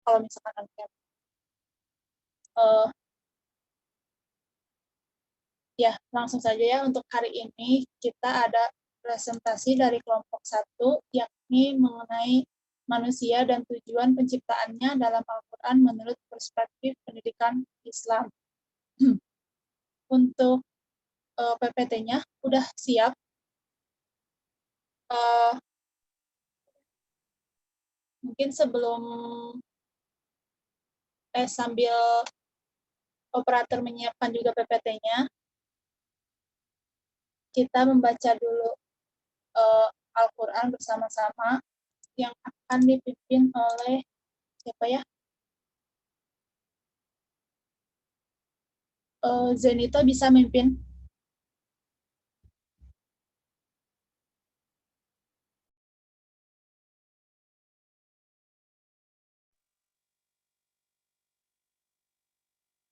kalau misalkan on-cam. Ya, langsung saja ya. Untuk hari ini kita ada presentasi dari kelompok 1, yakni mengenai manusia dan tujuan penciptaannya dalam Al-Quran menurut perspektif pendidikan Islam. Untuk PPT-nya udah siap. Mungkin sambil operator menyiapkan juga PPT-nya, kita membaca dulu Al-Quran bersama-sama yang akan dipimpin oleh siapa ya? Zenito bisa mimpin.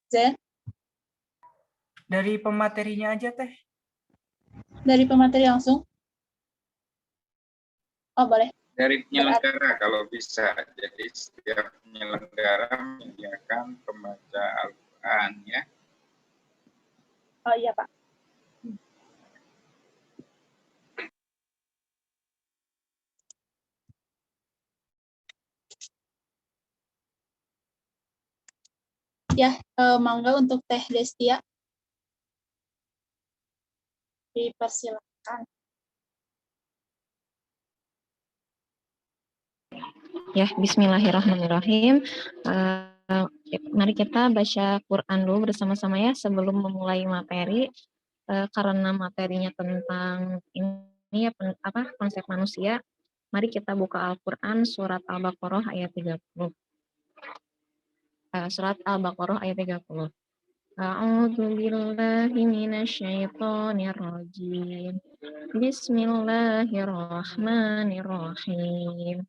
Zen? Dari pematerinya aja, Teh. Dari pemateri langsung? Oh, boleh. Dari penyelenggara kalau bisa. Jadi setiap penyelenggara menyediakan pembaca Al-Quran ya. Oh iya, Pak. Ya, mangga untuk Teh Destia. Dipersilakan. Ya, bismillahirrahmanirrahim. Mari kita baca Quran dulu bersama-sama ya sebelum memulai materi. Karena materinya tentang ini ya konsep manusia. Mari kita buka Al-Quran surat Al-Baqarah ayat 30. Surat Al-Baqarah ayat 30. A'udzu billahi minasyaitonir rajim. Bismillahirrahmanirrahim.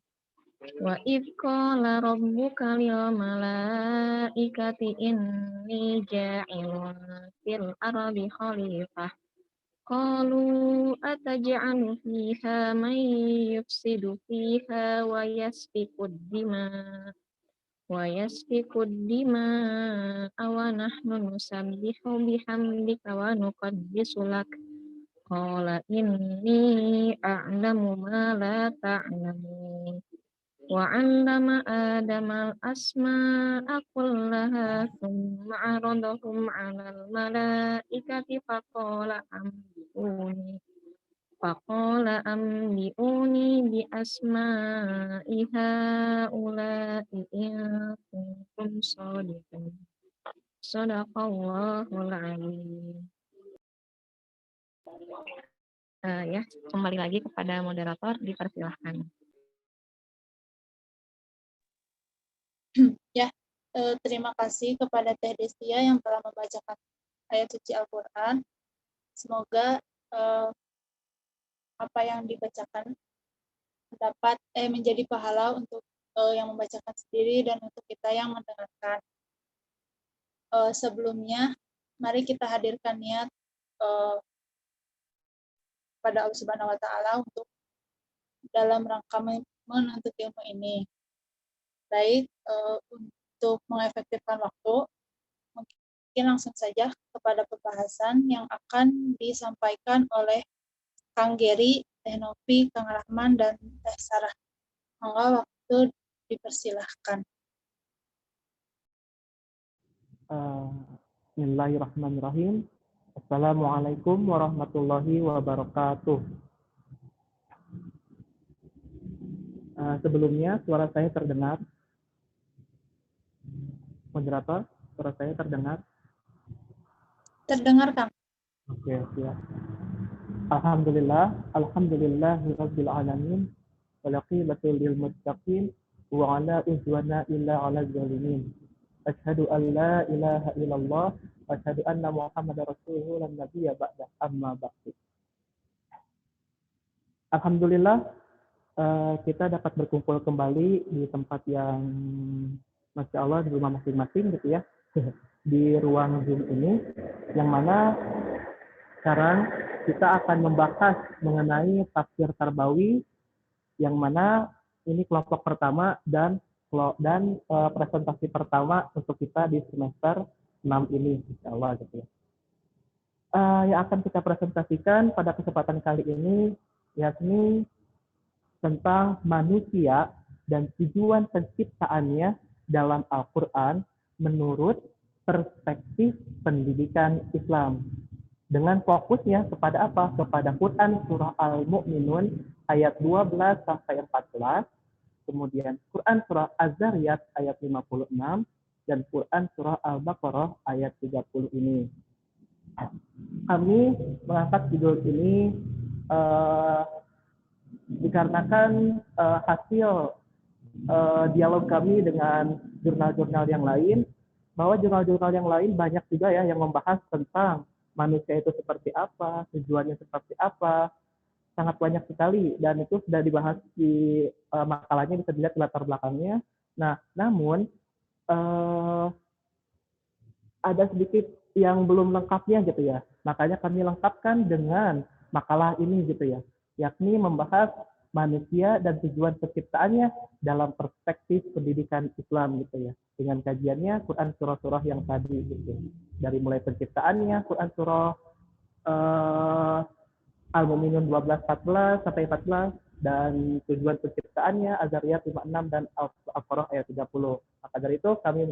Wa idh qala rabbuka lil malaikati inni ja'ilun fil ardi khalifah. Qalu ataj'alu fiha man yufsidu fiha wa yasfikud dima wa nahnu nusabbihu bihamdika wa nuqaddisu lak. Qala inni a'lamu ma la ta'lamun. Wa 'allama Adama al-asma'a kullaha thumma 'aradahum 'alal malaikati faqala anbi'uni bi asma'i haula'i in kuntum shadiqin. Shadaqallahul 'azim. Ya, kembali lagi kepada moderator, dipersilahkan. Ya, terima kasih kepada Teh Destia yang telah membacakan ayat suci Al-Quran. Semoga apa yang dibacakan dapat menjadi pahala untuk yang membacakan sendiri dan untuk kita yang mendengarkan. Sebelumnya, mari kita hadirkan niat pada Allah Subhanahu wa Ta'ala untuk dalam rangka menuntut ilmu ini. Baik, untuk mengefektifkan waktu, mungkin langsung saja kepada pembahasan yang akan disampaikan oleh Kang Geri, Teh Novi, Kang Rahman, dan Teh Sarah. Monggo waktu dipersilahkan. Bismillahirrahmanirrahim. Assalamualaikum warahmatullahi wabarakatuh. Sebelumnya, suara saya terdengar? Moderator, suara saya terdengar? Terdengar, Kang. Oke, siap. Alhamdulillahirabbil alamin. Walaqibatu lil muttaqin wa ala udwana illa 'alal zalimin. Asyhadu an la ilaha illallah wa asyhadu anna Muhammadar rasulullah nabiyya ba'da amma ba'du. Alhamdulillah, kita dapat berkumpul kembali di tempat yang Masya Allah di rumah masing-masing gitu ya, di ruang Zoom ini, yang mana sekarang kita akan membahas mengenai tafsir Tarbawi, yang mana ini kelompok pertama dan dan presentasi pertama untuk kita di semester 6 ini, insya Allah gitu ya. Yang akan kita presentasikan pada kesempatan kali ini yakni tentang manusia dan tujuan penciptaannya dalam Al-Quran menurut perspektif pendidikan Islam. Dengan fokusnya kepada apa? Kepada Quran Surah Al-Mu'minun ayat 12 sampai 14, kemudian Quran Surah Az-Zariyat ayat 56, dan Quran Surah Al-Baqarah ayat 30 ini. Kami mengangkat judul ini dikarenakan hasil dialog kami dengan jurnal-jurnal yang lain, bahwa jurnal-jurnal yang lain banyak juga ya yang membahas tentang manusia itu seperti apa, tujuannya seperti apa, sangat banyak sekali, dan itu sudah dibahas di makalahnya, bisa dilihat di latar belakangnya. Nah, namun ada sedikit yang belum lengkapnya gitu ya, makanya kami lengkapkan dengan makalah ini gitu ya, yakni membahas manusia dan tujuan penciptaannya dalam perspektif pendidikan Islam gitu ya, dengan kajiannya Quran surah-surah yang tadi gitu, dari mulai penciptaannya Quran surah Al-Mu'minun 12-14 sampai 14, dan tujuan penciptaannya Az-Zariyat 56 dan Al-Baqarah ayat 30. Maka dari itu kami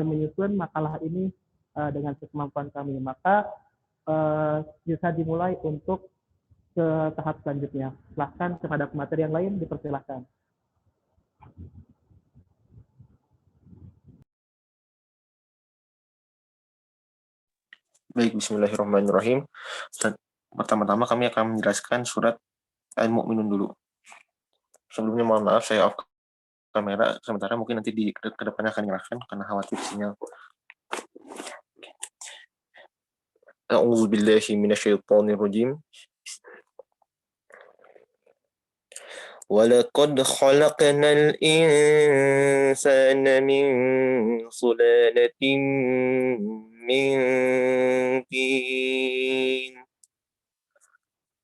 menyusun makalah ini dengan kemampuan kami. Maka bisa dimulai untuk ke tahap selanjutnya. Silahkan kepada pemateri yang lain, dipersilahkan. Baik, bismillahirrahmanirrahim. Pertama-tama kami akan menjelaskan surat Al-Mu'minun dulu. Sebelumnya mohon maaf saya off kamera sementara, mungkin nanti di kedepannya akan nyalakan karena khawatir sinyal. A'udzu billahi minasyaitonir rajim. وَلَقَدْ خَلَقْنَا الْإِنسَانَ مِنْ سُلَالَةٍ مِنْ طِينٍ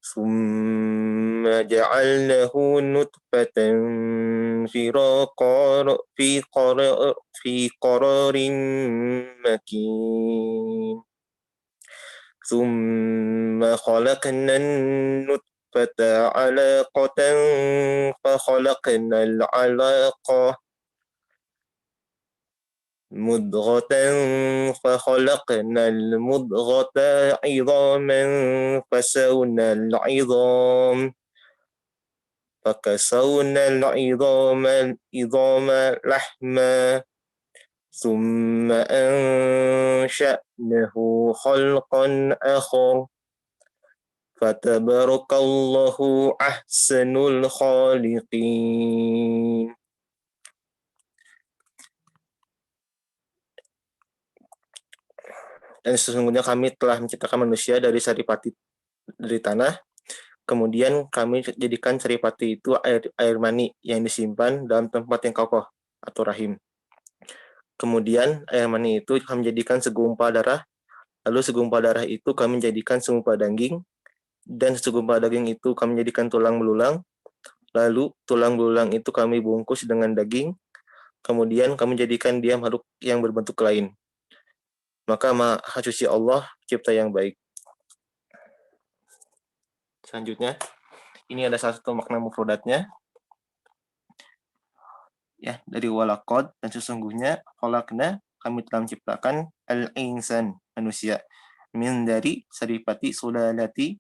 ثُمَّ جَعَلْنَاهُ نُطْفَةً في قرار مكين ثم خلقنا النطفة علقة فخلقنا العلقة مضغة فخلقنا المضغة عظاما فكسونا العظام لحما ثم أنشأناه خلقا آخر فتبارك الله أحسن الخالقين. Dan sesungguhnya kami telah menciptakan manusia dari saripati dari tanah, kemudian kami jadikan saripati itu air mani yang disimpan dalam tempat yang kokoh atau rahim. Kemudian air mani itu kami jadikan segumpal darah, lalu segumpal darah itu kami jadikan segumpal daging, dan segumpal daging itu kami jadikan tulang belulang, lalu tulang belulang itu kami bungkus dengan daging, kemudian kami jadikan dia makhluk yang berbentuk lain. Maka Maha Suci Allah, Cipta yang baik. Selanjutnya, ini ada salah satu makna mufradatnya. Ya, dari walaqad, dan sesungguhnya khalaqna, kami telah menciptakan al-insan, manusia, min dari saripati sulalati,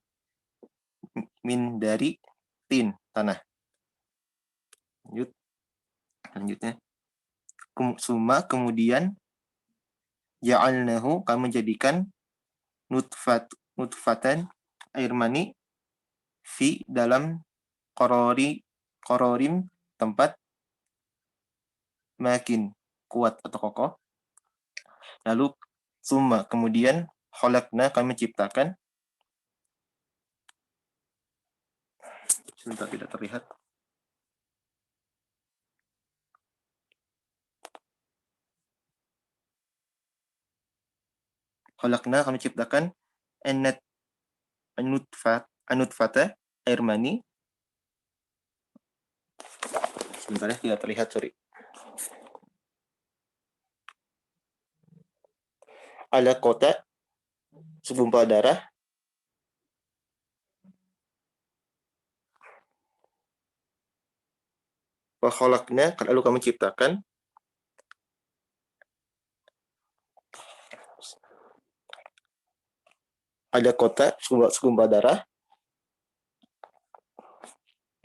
min dari tin, tanah. Lanjutnya. Summa, kemudian ja'alnahu, kami jadikan nutfatan, air mani, fi, dalam qararim, tempat makin, kuat atau kokoh. Lalu summa, kemudian khalaqna, kami ciptakan. Sebentar, tidak terlihat. Khalaqna, kami ciptakan anutfata, air mani. Sebentar ya, tidak terlihat, sorry. alaqata, segumpal darah. Wa khalaqna, lalu kami ciptakan. Alaqata, segumpal darah.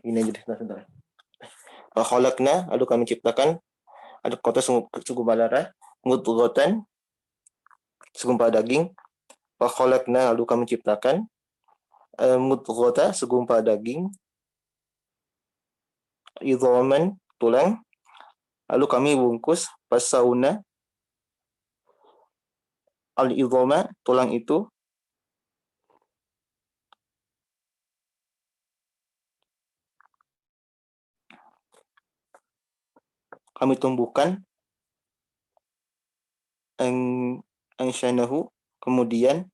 Ini aja deh, sebentar. Wa khalaqna, lalu kami ciptakan. Alaqata, segumpal darah. Mudghatan, segumpal daging. Wa khalaqna, lalu kami ciptakan. Mudghata, segumpal daging. Idhaman, tulang. Lalu kami bungkus fasauna al-idhama, tulang itu. Kami tumbuhkan anshanahu, kemudian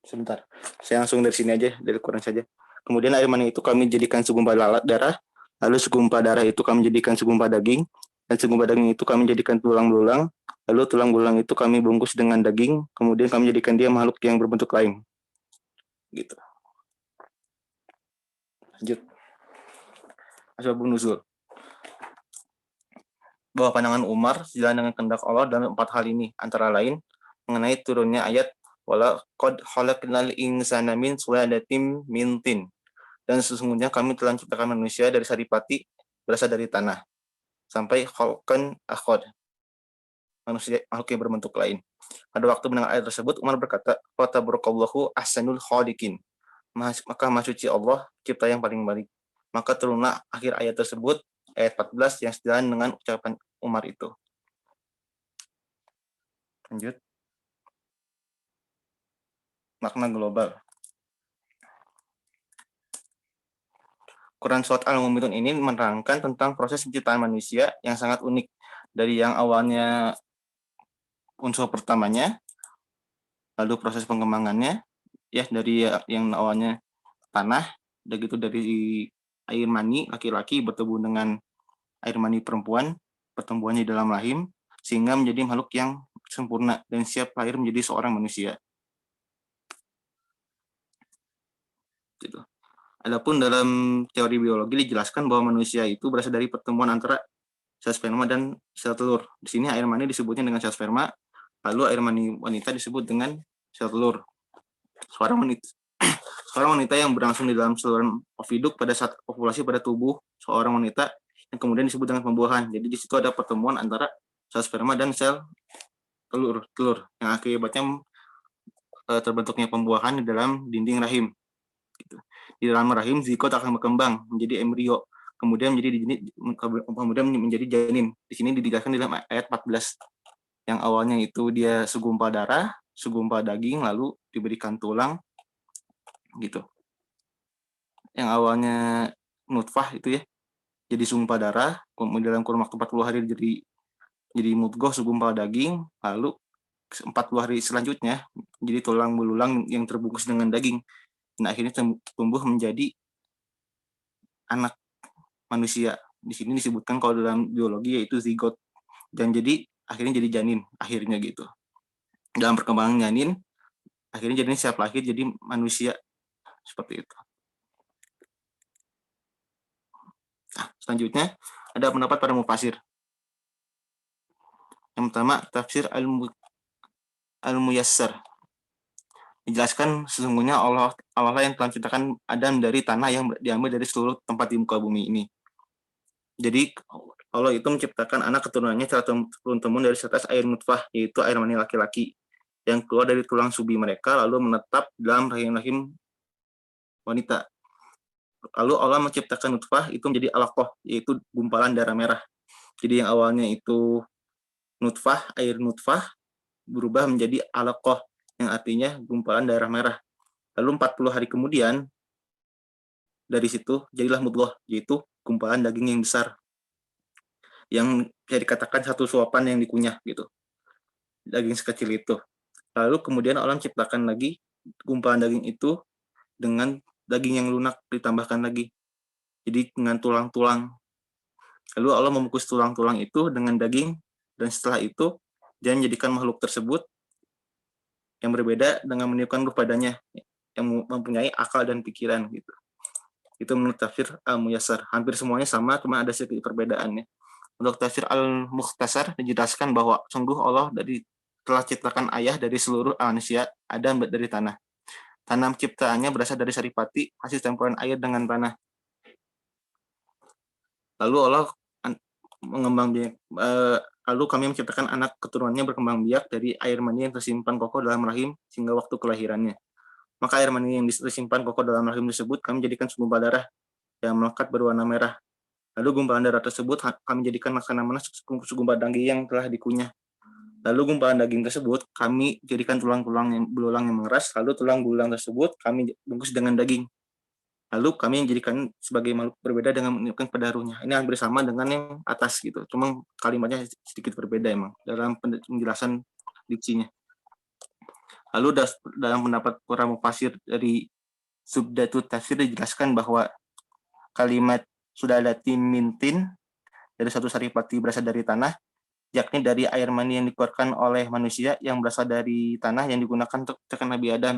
sebentar, saya langsung dari sini aja, dari Quran saja. Kemudian air mani itu kami jadikan segumpal darah, lalu segumpal darah itu kami jadikan segumpal daging, dan segumpal daging itu kami jadikan tulang belulang, lalu tulang belulang itu kami bungkus dengan daging, kemudian kami jadikan dia makhluk yang berbentuk lain. Gitu. Lanjut. Asbabun nuzul. Bahwa pandangan Umar sejalan dengan kehendak Allah dalam 4 hal ini, antara lain mengenai turunnya ayat wala qad khalaqnal insana min sulalatin min tin, dan sesungguhnya kami telah menciptakan manusia dari saripati berasal dari tanah, sampai khalqan akhar, manusia makhluk yang berbentuk lain. Pada waktu mendengar ayat tersebut, Umar berkata, wa tabarakallahu ahsanul khaliqin, maka Maha Suci Allah cipta yang paling baik. Maka turunlah akhir ayat tersebut, ayat 14, yang sejalan dengan ucapan Umar itu. Lanjut. Makna global. Quran Surat Al-Mu'minun ini menerangkan tentang proses penciptaan manusia yang sangat unik. Dari yang awalnya unsur pertamanya, lalu proses pengembangannya, ya dari yang awalnya tanah, begitu dari air mani laki-laki bertemu dengan air mani perempuan, pertumbuhannya di dalam rahim, sehingga menjadi makhluk yang sempurna dan siap lahir menjadi seorang manusia. Gitu. Adapun dalam teori biologi dijelaskan bahwa manusia itu berasal dari pertemuan antara sel sperma dan sel telur. Di sini air mani disebutnya dengan sel sperma, lalu air mani wanita disebut dengan sel telur. Seorang wanita yang berlangsung di dalam saluran oviduk pada saat ovulasi pada tubuh seorang wanita yang kemudian disebut dengan pembuahan. Jadi di situ ada pertemuan antara sel sperma dan sel telur yang akibatnya terbentuknya pembuahan di dalam dinding rahim. Gitu. Di dalam rahim zigot akan berkembang menjadi embrio, kemudian menjadi janin. Di sini dijelaskan di dalam ayat 14 yang awalnya itu dia segumpal darah, segumpal daging, lalu diberikan tulang, gitu. Yang awalnya nutfah itu ya, jadi segumpal darah, kemudian dalam kurun waktu 40 hari jadi mudghah segumpal daging, lalu 40 hari selanjutnya jadi tulang belulang yang terbungkus dengan daging. Nah, akhirnya tumbuh menjadi anak manusia. Di sini disebutkan kalau dalam biologi yaitu zigot. Dan jadi akhirnya jadi janin, akhirnya gitu. Dalam perkembangan janin, akhirnya janin siap lahir jadi manusia. Seperti itu. Nah, selanjutnya ada pendapat para mufasir. Yang pertama, tafsir Al-Muyassar. Dijelaskan sesungguhnya Allah yang telah menciptakan Adam dari tanah yang diambil dari seluruh tempat di muka bumi ini. Jadi Allah itu menciptakan anak keturunannya secara turun-temurun dari setetes air nutfah, yaitu air mani laki-laki, yang keluar dari tulang subi mereka lalu menetap dalam rahim-rahim wanita. Lalu Allah menciptakan nutfah itu menjadi alaqah, yaitu gumpalan darah merah. Jadi yang awalnya itu nutfah, air nutfah, berubah menjadi alaqah, yang artinya gumpalan darah merah. Lalu 40 hari kemudian, dari situ jadilah mudghah, yaitu gumpalan daging yang besar. Yang bisa dikatakan satu suapan yang dikunyah, gitu. Daging sekecil itu. Lalu kemudian Allah menciptakan lagi gumpalan daging itu dengan daging yang lunak ditambahkan lagi. Jadi dengan tulang-tulang. Lalu Allah membungkus tulang-tulang itu dengan daging, dan setelah itu dan menjadikan makhluk tersebut yang berbeda dengan meniupkan ruh padanya yang mempunyai akal dan pikiran gitu. Itu menurut tafsir Al-Muyassar. Hampir semuanya sama, cuma ada sedikit perbedaannya. Untuk tafsir Al-Mukhtasar dijelaskan bahwa sungguh Allah telah ciptakan ayah dari seluruh manusia, Adam dari tanah. Tanam ciptaannya berasal dari saripati, hasil campuran air dengan tanah. Lalu Allah lalu kami menciptakan anak keturunannya berkembang biak dari air mani yang tersimpan kokoh dalam rahim sehingga waktu kelahirannya. Maka air mani yang tersimpan kokoh dalam rahim tersebut kami jadikan segumpal darah yang melekat berwarna merah. Lalu gumpalan darah tersebut kami jadikan makanan segumpal daging yang telah dikunyah. Lalu gumpalan daging tersebut kami jadikan tulang-tulang belulang yang mengeras. Lalu tulang belulang tersebut kami bungkus dengan daging. Lalu kami menjadikan sebagai makhluk berbeda dengan meniupkan pada ruhnya. Ini hampir sama dengan yang atas gitu. Cuma kalimatnya sedikit berbeda emang dalam penjelasan diksinya. Lalu dalam pendapat para mufasir dari Subdatut Tafsir dijelaskan bahwa kalimat sudalati mintin dari satu saripati berasal dari tanah, yakni dari air mani yang dikeluarkan oleh manusia yang berasal dari tanah yang digunakan untuk menciptakan Nabi Adam.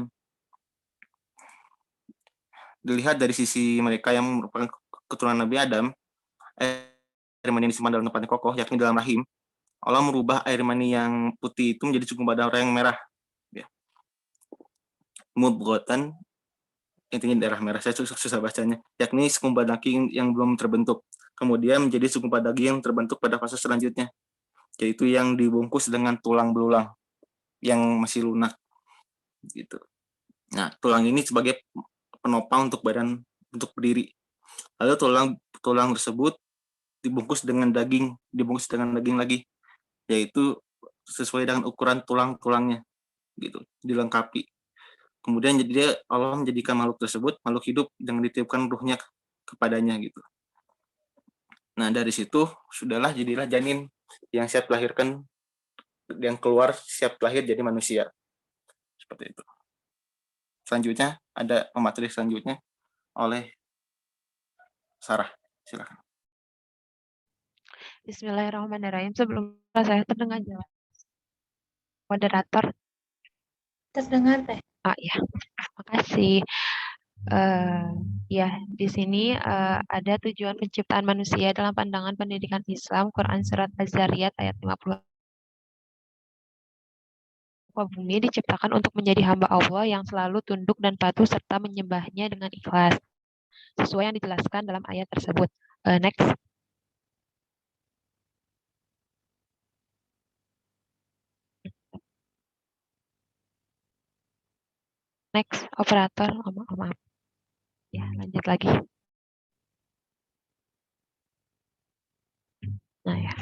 Dilihat dari sisi mereka yang merupakan keturunan Nabi Adam, air mani yang disimpan dalam tempat yang kokoh, yakni dalam rahim, Allah merubah air mani yang putih itu menjadi segumpal darah yang merah. Ya. Mudghatan, intinya darah merah, saya susah bacanya, yakni segumpal daging yang belum terbentuk. Kemudian menjadi segumpal daging yang terbentuk pada fase selanjutnya, yaitu yang dibungkus dengan tulang belulang yang masih lunak. Gitu. Nah, tulang ini sebagai penopang untuk badan untuk berdiri. Lalu tulang tersebut dibungkus dengan daging lagi, yaitu sesuai dengan ukuran tulang-tulangnya, gitu, dilengkapi. Kemudian jadi Allah menjadikan makhluk tersebut makhluk hidup dengan ditiupkan ruhnya kepadanya, gitu. Nah, dari situ jadilah janin yang siap dilahirkan, yang keluar siap lahir jadi manusia. Seperti itu. Selanjutnya ada pemateri selanjutnya oleh Sarah. Silakan. Bismillahirrahmanirrahim. Sebelumnya saya terdengar jelas. Moderator. Terdengar teh. Ya, terima kasih. Ya, di sini ada tujuan penciptaan manusia dalam pandangan pendidikan Islam, Quran Surat Az-Zariyat ayat 50. Bumi diciptakan untuk menjadi hamba Allah yang selalu tunduk dan patuh serta menyembahnya dengan ikhlas, sesuai yang dijelaskan dalam ayat tersebut. Next. Next, operator. Maaf. Ya, lanjut lagi. Nah ya,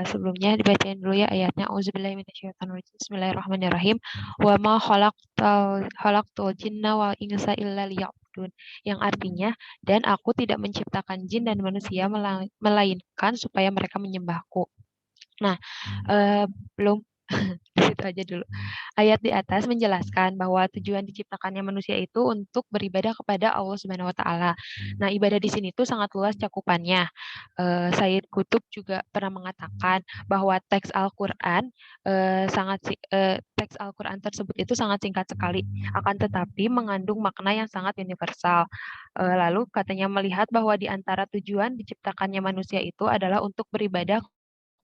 sebelumnya dibacain dulu ya ayatnya. Auzubillahiminasyaitonirrajim. Bismillahirrahmanirrahim. Wa ma khalaqtul jinna wal insa illa liya'budun. Yang artinya, dan aku tidak menciptakan jin dan manusia melainkan supaya mereka menyembahku. Nah, belum di situ aja dulu. Ayat di atas menjelaskan bahwa tujuan diciptakannya manusia itu untuk beribadah kepada Allah Subhanahu wa taala. Nah, ibadah di sini tuh sangat luas cakupannya. Sayyid Qutb juga pernah mengatakan bahwa teks Al-Qur'an teks Al-Qur'an tersebut itu sangat singkat sekali, akan tetapi mengandung makna yang sangat universal. Lalu katanya melihat bahwa di antara tujuan diciptakannya manusia itu adalah untuk beribadah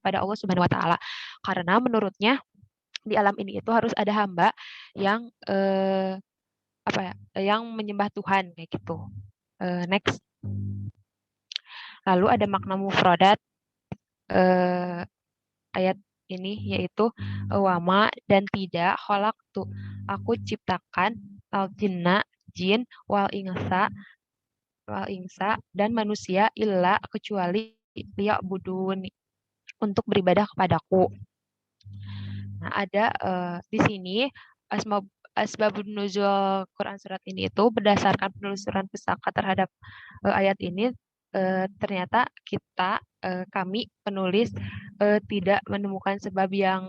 pada Allah Subhanahu wa taala. Karena menurutnya di alam ini itu harus ada hamba yang yang menyembah Tuhan kayak gitu. Next. Lalu ada makna mufradat ayat ini yaitu wama dan tidak khalaqtu, aku ciptakan al jinna jin wal insa dan manusia illa kecuali liya'budun untuk beribadah kepadaku. Nah, ada di sini asbabun nuzul Quran surat ini itu berdasarkan penelusuran pusaka terhadap ayat ini, ternyata kami penulis tidak menemukan sebab yang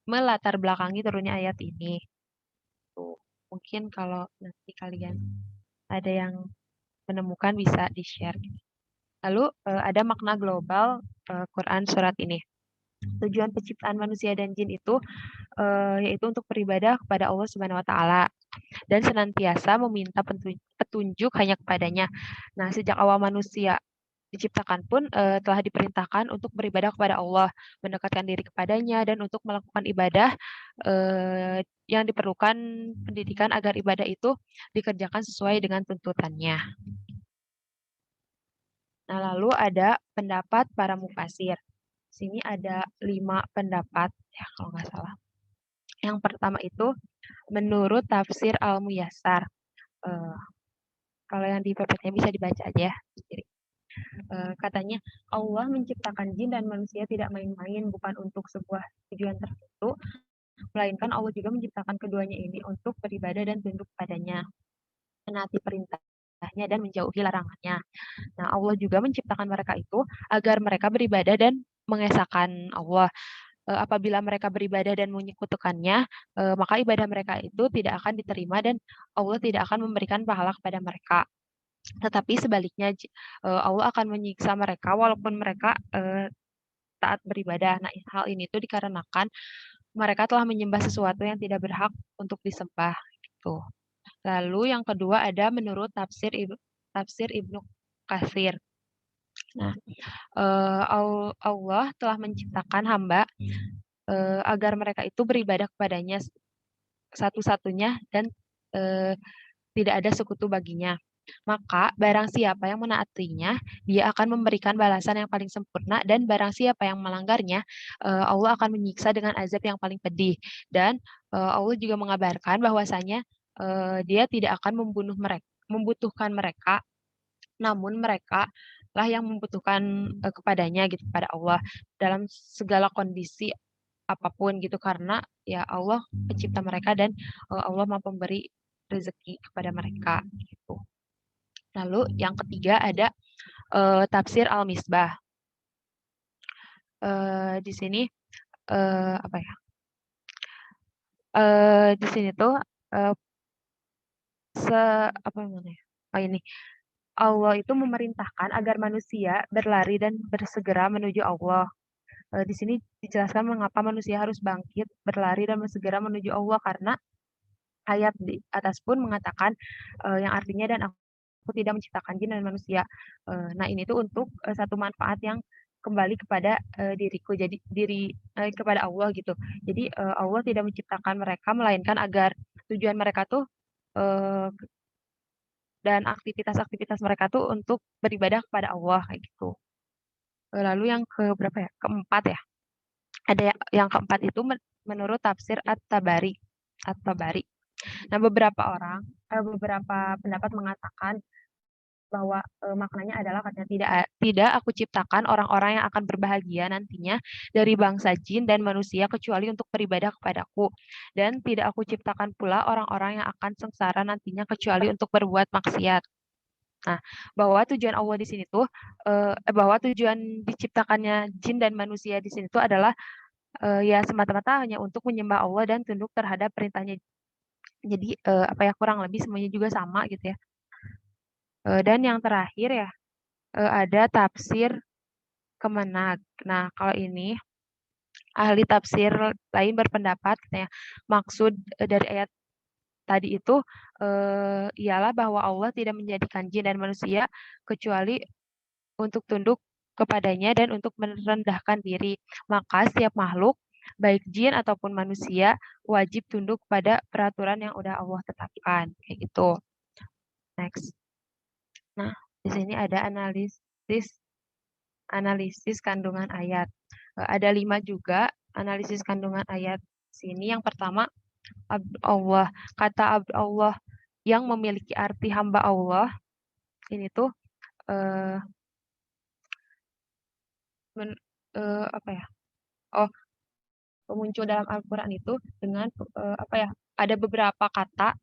melatar belakangi turunnya ayat ini. Tuh, mungkin kalau nanti kalian ada yang menemukan bisa di-share. Lalu ada makna global Quran surat ini. Tujuan penciptaan manusia dan jin itu yaitu untuk beribadah kepada Allah Subhanahu wa taala dan senantiasa meminta petunjuk hanya kepadanya. Nah, sejak awal manusia diciptakan pun telah diperintahkan untuk beribadah kepada Allah, mendekatkan diri kepadanya dan untuk melakukan ibadah yang diperlukan pendidikan agar ibadah itu dikerjakan sesuai dengan tuntutannya. Nah, lalu ada pendapat para mufasir. Sini ada 5 pendapat ya kalau nggak salah. Yang pertama itu menurut tafsir Al-Muyassar. Kalau yang di PPT-nya bisa dibaca aja ya sendiri. Katanya Allah menciptakan jin dan manusia tidak main-main, bukan untuk sebuah tujuan tertentu, melainkan Allah juga menciptakan keduanya ini untuk beribadah dan tunduk padanya, menaati perintahnya dan menjauhi larangannya. Nah, Allah juga menciptakan mereka itu agar mereka beribadah dan mengesahkan Allah. Apabila mereka beribadah dan menyekutukannya, maka ibadah mereka itu tidak akan diterima dan Allah tidak akan memberikan pahala kepada mereka. Tetapi sebaliknya Allah akan menyiksa mereka walaupun mereka taat beribadah. Nah, hal ini tuh dikarenakan mereka telah menyembah sesuatu yang tidak berhak untuk disembah gitu. Lalu yang kedua ada menurut tafsir Ibnu Katsir. Nah, Allah telah menciptakan hamba agar mereka itu beribadah kepadanya satu-satunya dan tidak ada sekutu baginya. Maka barang siapa yang menaatinya, dia akan memberikan balasan yang paling sempurna, dan barang siapa yang melanggarnya, Allah akan menyiksa dengan azab yang paling pedih. Dan Allah juga mengabarkan bahwasanya dia tidak akan membutuhkan mereka, namun mereka lah yang membutuhkan kepadanya gitu, kepada Allah dalam segala kondisi apapun gitu, karena ya Allah pencipta mereka dan Allah mau memberi rezeki kepada mereka gitu. Lalu yang ketiga ada tafsir Al-Misbah. Di sini apa ya? Di sini tuh apa namanya? Oh ini. Allah itu memerintahkan agar manusia berlari dan bersegera menuju Allah. Di sini dijelaskan mengapa manusia harus bangkit, berlari dan bersegera menuju Allah, karena ayat di atas pun mengatakan yang artinya dan aku tidak menciptakan jin dan manusia. Nah, ini tuh untuk satu manfaat yang kembali kepada diriku, jadi kepada Allah gitu. Jadi Allah tidak menciptakan mereka melainkan agar tujuan mereka tuh dan aktivitas-aktivitas mereka tuh untuk beribadah kepada Allah kayak gitu. Lalu yang keberapa ya? Keempat ya. Ada yang keempat itu menurut tafsir At-Tabari. Nah, beberapa pendapat mengatakan bahwa maknanya adalah katanya tidak aku ciptakan orang-orang yang akan berbahagia nantinya dari bangsa jin dan manusia kecuali untuk beribadah kepadaku, dan tidak aku ciptakan pula orang-orang yang akan sengsara nantinya kecuali untuk berbuat maksiat. Nah, bahwa tujuan Allah di sini tuh bahwa tujuan diciptakannya jin dan manusia di sini tuh adalah ya semata-mata hanya untuk menyembah Allah dan tunduk terhadap perintahnya. Jadi apa ya, kurang lebih semuanya juga sama gitu ya. Dan yang terakhir ya ada tafsir Kemenag. Nah, kalau ini ahli tafsir lain berpendapat katanya maksud dari ayat tadi itu ialah bahwa Allah tidak menjadikan jin dan manusia kecuali untuk tunduk kepadanya dan untuk merendahkan diri. Maka setiap makhluk, baik jin ataupun manusia, wajib tunduk pada peraturan yang udah Allah tetapkan. Kayak gitu. Next. Nah, di sini ada analisis kandungan ayat. Ada 5 juga analisis kandungan ayat sini. Yang pertama, Allah. Kata Allah yang memiliki arti hamba Allah, ini tuh apa ya? Oh, muncul dalam Al-Quran itu dengan apa ya? Ada beberapa kata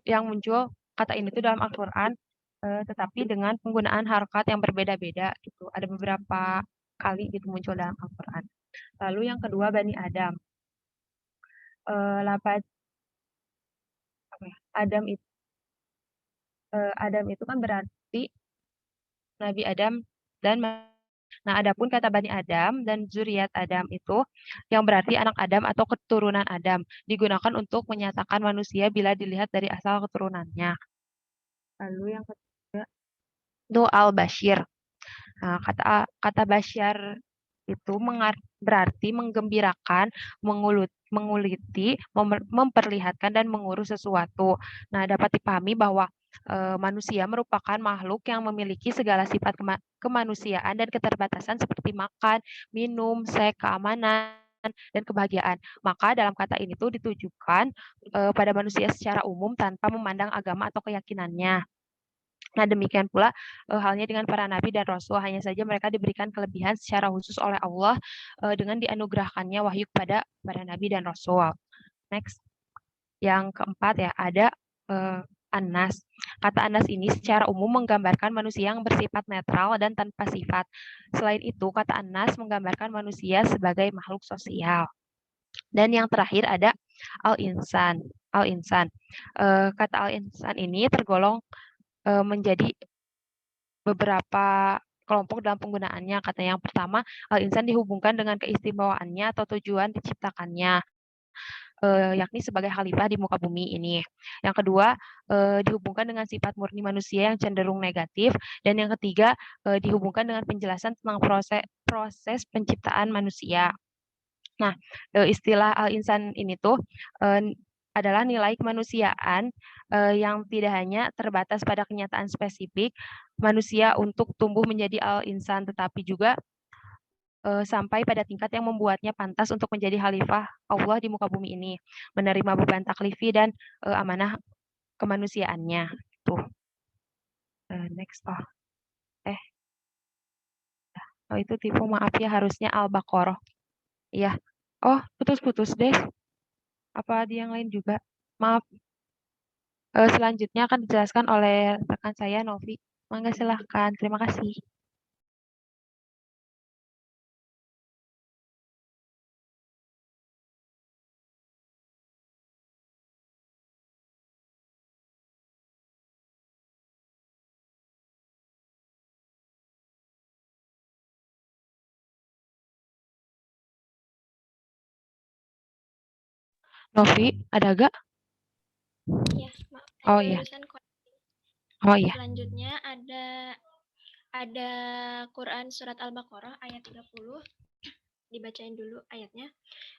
yang muncul kata ini tuh dalam Al-Quran, tetapi dengan penggunaan harokat yang berbeda-beda gitu. Ada beberapa kali gitu muncul dalam Al-Quran. Lalu yang kedua Bani Adam. Apa ya? Adam itu kan berarti Nabi Adam dan nah, adapun kata Bani Adam dan zuriat Adam itu yang berarti anak Adam atau keturunan Adam digunakan untuk menyatakan manusia bila dilihat dari asal keturunannya. Lalu yang ketiga itu al-Bashir. Nah, kata Basyar itu berarti menggembirakan, menguliti, memperlihatkan dan mengurus sesuatu. Nah, dapat dipahami bahwa manusia merupakan makhluk yang memiliki segala sifat kemanusiaan dan keterbatasan seperti makan, minum, seks, keamanan, dan kebahagiaan. Maka dalam kata ini tuh ditujukan pada manusia secara umum tanpa memandang agama atau keyakinannya. Nah, demikian pula halnya dengan para nabi dan rasul, hanya saja mereka diberikan kelebihan secara khusus oleh Allah dengan dianugerahkannya wahyu kepada para nabi dan rasul. Next. Yang keempat ya, ada Anas. Kata Anas ini secara umum menggambarkan manusia yang bersifat netral dan tanpa sifat. Selain itu, kata Anas menggambarkan manusia sebagai makhluk sosial. Dan yang terakhir ada al-insan. Al-insan. Kata al-insan ini tergolong menjadi beberapa kelompok dalam penggunaannya. Kata yang pertama, al-insan dihubungkan dengan keistimewaannya atau tujuan diciptakannya, yakni sebagai khalifah di muka bumi ini. Yang kedua, dihubungkan dengan sifat murni manusia yang cenderung negatif. Dan yang ketiga, dihubungkan dengan penjelasan tentang proses penciptaan manusia. Nah, istilah al-insan ini tuh adalah nilai kemanusiaan yang tidak hanya terbatas pada kenyataan spesifik manusia untuk tumbuh menjadi al-insan, tetapi juga sampai pada tingkat yang membuatnya pantas untuk menjadi khalifah Allah di muka bumi ini, menerima beban taklifi dan amanah kemanusiaannya. Tuh. Next. Oh, itu tipu, maaf ya, harusnya Al-Baqarah. Iya. Oh, putus-putus deh. Apa ada yang lain juga? Maaf. Selanjutnya akan dijelaskan oleh rekan saya, Novi. Mangga silahkan. Terima kasih. Novi, ada gak? Ya, maaf. Oh iya. Barusan Oh iya. selanjutnya ada Quran surat Al-Baqarah ayat 30. Dibacain dulu ayatnya.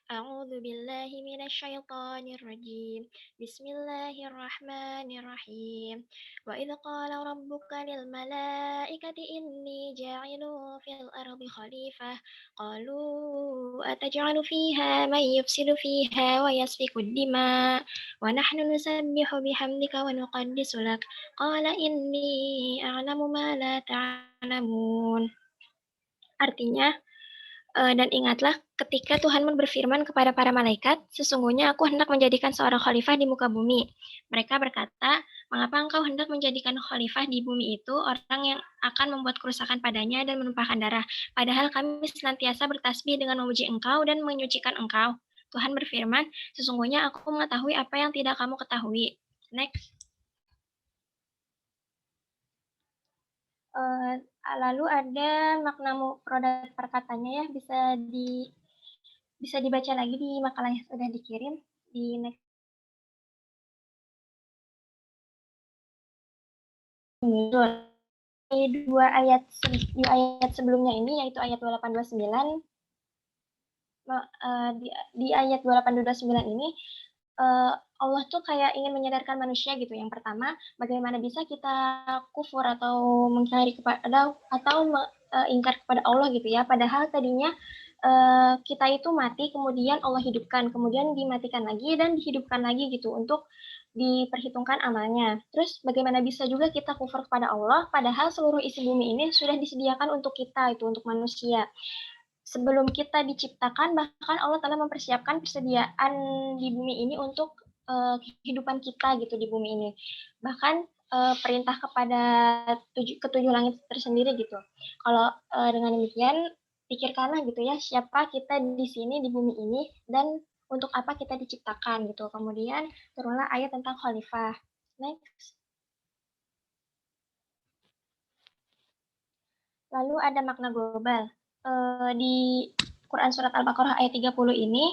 A'udzu billahi minasyaitonir rajim. Bismillahirrahmanirrahim. Wa idz qala rabbuka lil malaikati inni ja'ilun fil ardi khalifah qalu ataj'alu fiha man yufsidu fiha wa yasfiku ad-dima wa nahnu nusabbihu bihamdika wa nuqaddisu lak qala inni a'lamu ma la ta'lamun. Artinya, dan ingatlah ketika Tuhan berfirman kepada para malaikat, sesungguhnya aku hendak menjadikan seorang khalifah di muka bumi. Mereka berkata, mengapa engkau hendak menjadikan khalifah di bumi itu orang yang akan membuat kerusakan padanya dan menumpahkan darah, padahal kami senantiasa bertasbih dengan memuji engkau dan menyucikan engkau. Tuhan berfirman, sesungguhnya aku mengetahui apa yang tidak kamu ketahui. Next. Lalu ada makna mufradat perkataannya ya, bisa dibaca lagi di makalah yang sudah dikirim di next. Di ayat sebelumnya ini, yaitu ayat 2829, di ayat 2829 ini Allah tuh kayak ingin menyadarkan manusia gitu. Yang pertama, bagaimana bisa kita kufur atau mengingkari kepada ingkar kepada Allah gitu ya. Padahal tadinya kita itu mati, kemudian Allah hidupkan, kemudian dimatikan lagi dan dihidupkan lagi gitu untuk diperhitungkan amalnya. Terus bagaimana bisa juga kita kufur kepada Allah, padahal seluruh isi bumi ini sudah disediakan untuk kita, itu untuk manusia. Sebelum kita diciptakan, bahkan Allah telah mempersiapkan persediaan di bumi ini untuk kehidupan kita gitu di bumi ini. Bahkan perintah kepada ketujuh langit tersendiri gitu. Kalau dengan demikian, pikirkanlah gitu ya, siapa kita di sini di bumi ini dan untuk apa kita diciptakan gitu. Kemudian turunlah ayat tentang khalifah. Next. Lalu ada makna global. Di Quran surat Al-Baqarah ayat 30 ini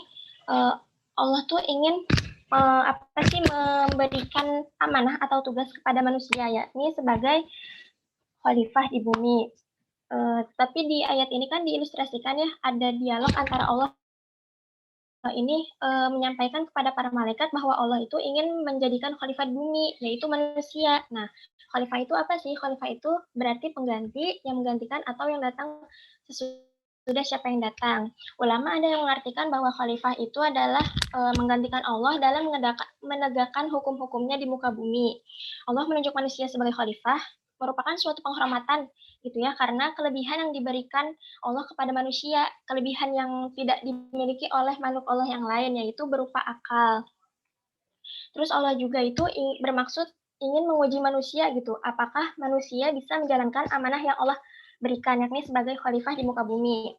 Allah tuh ingin memberikan amanah atau tugas kepada manusia, yakni sebagai khalifah di bumi. Tapi di ayat ini kan diilustrasikan ya, ada dialog antara Allah ini menyampaikan kepada para malaikat bahwa Allah itu ingin menjadikan khalifah di bumi, yaitu manusia. Nah, khalifah itu apa sih? Khalifah itu berarti pengganti yang menggantikan atau yang datang sesudah siapa yang datang. Ulama ada yang mengartikan bahwa khalifah itu adalah menggantikan Allah dalam menegakkan hukum-hukumnya di muka bumi. Allah menunjuk manusia sebagai khalifah merupakan suatu penghormatan gitu ya, karena kelebihan yang diberikan Allah kepada manusia, kelebihan yang tidak dimiliki oleh makhluk Allah yang lain, yaitu berupa akal. Terus Allah juga itu bermaksud ingin menguji manusia gitu, apakah manusia bisa menjalankan amanah yang Allah berikan, yakni sebagai khalifah di muka bumi.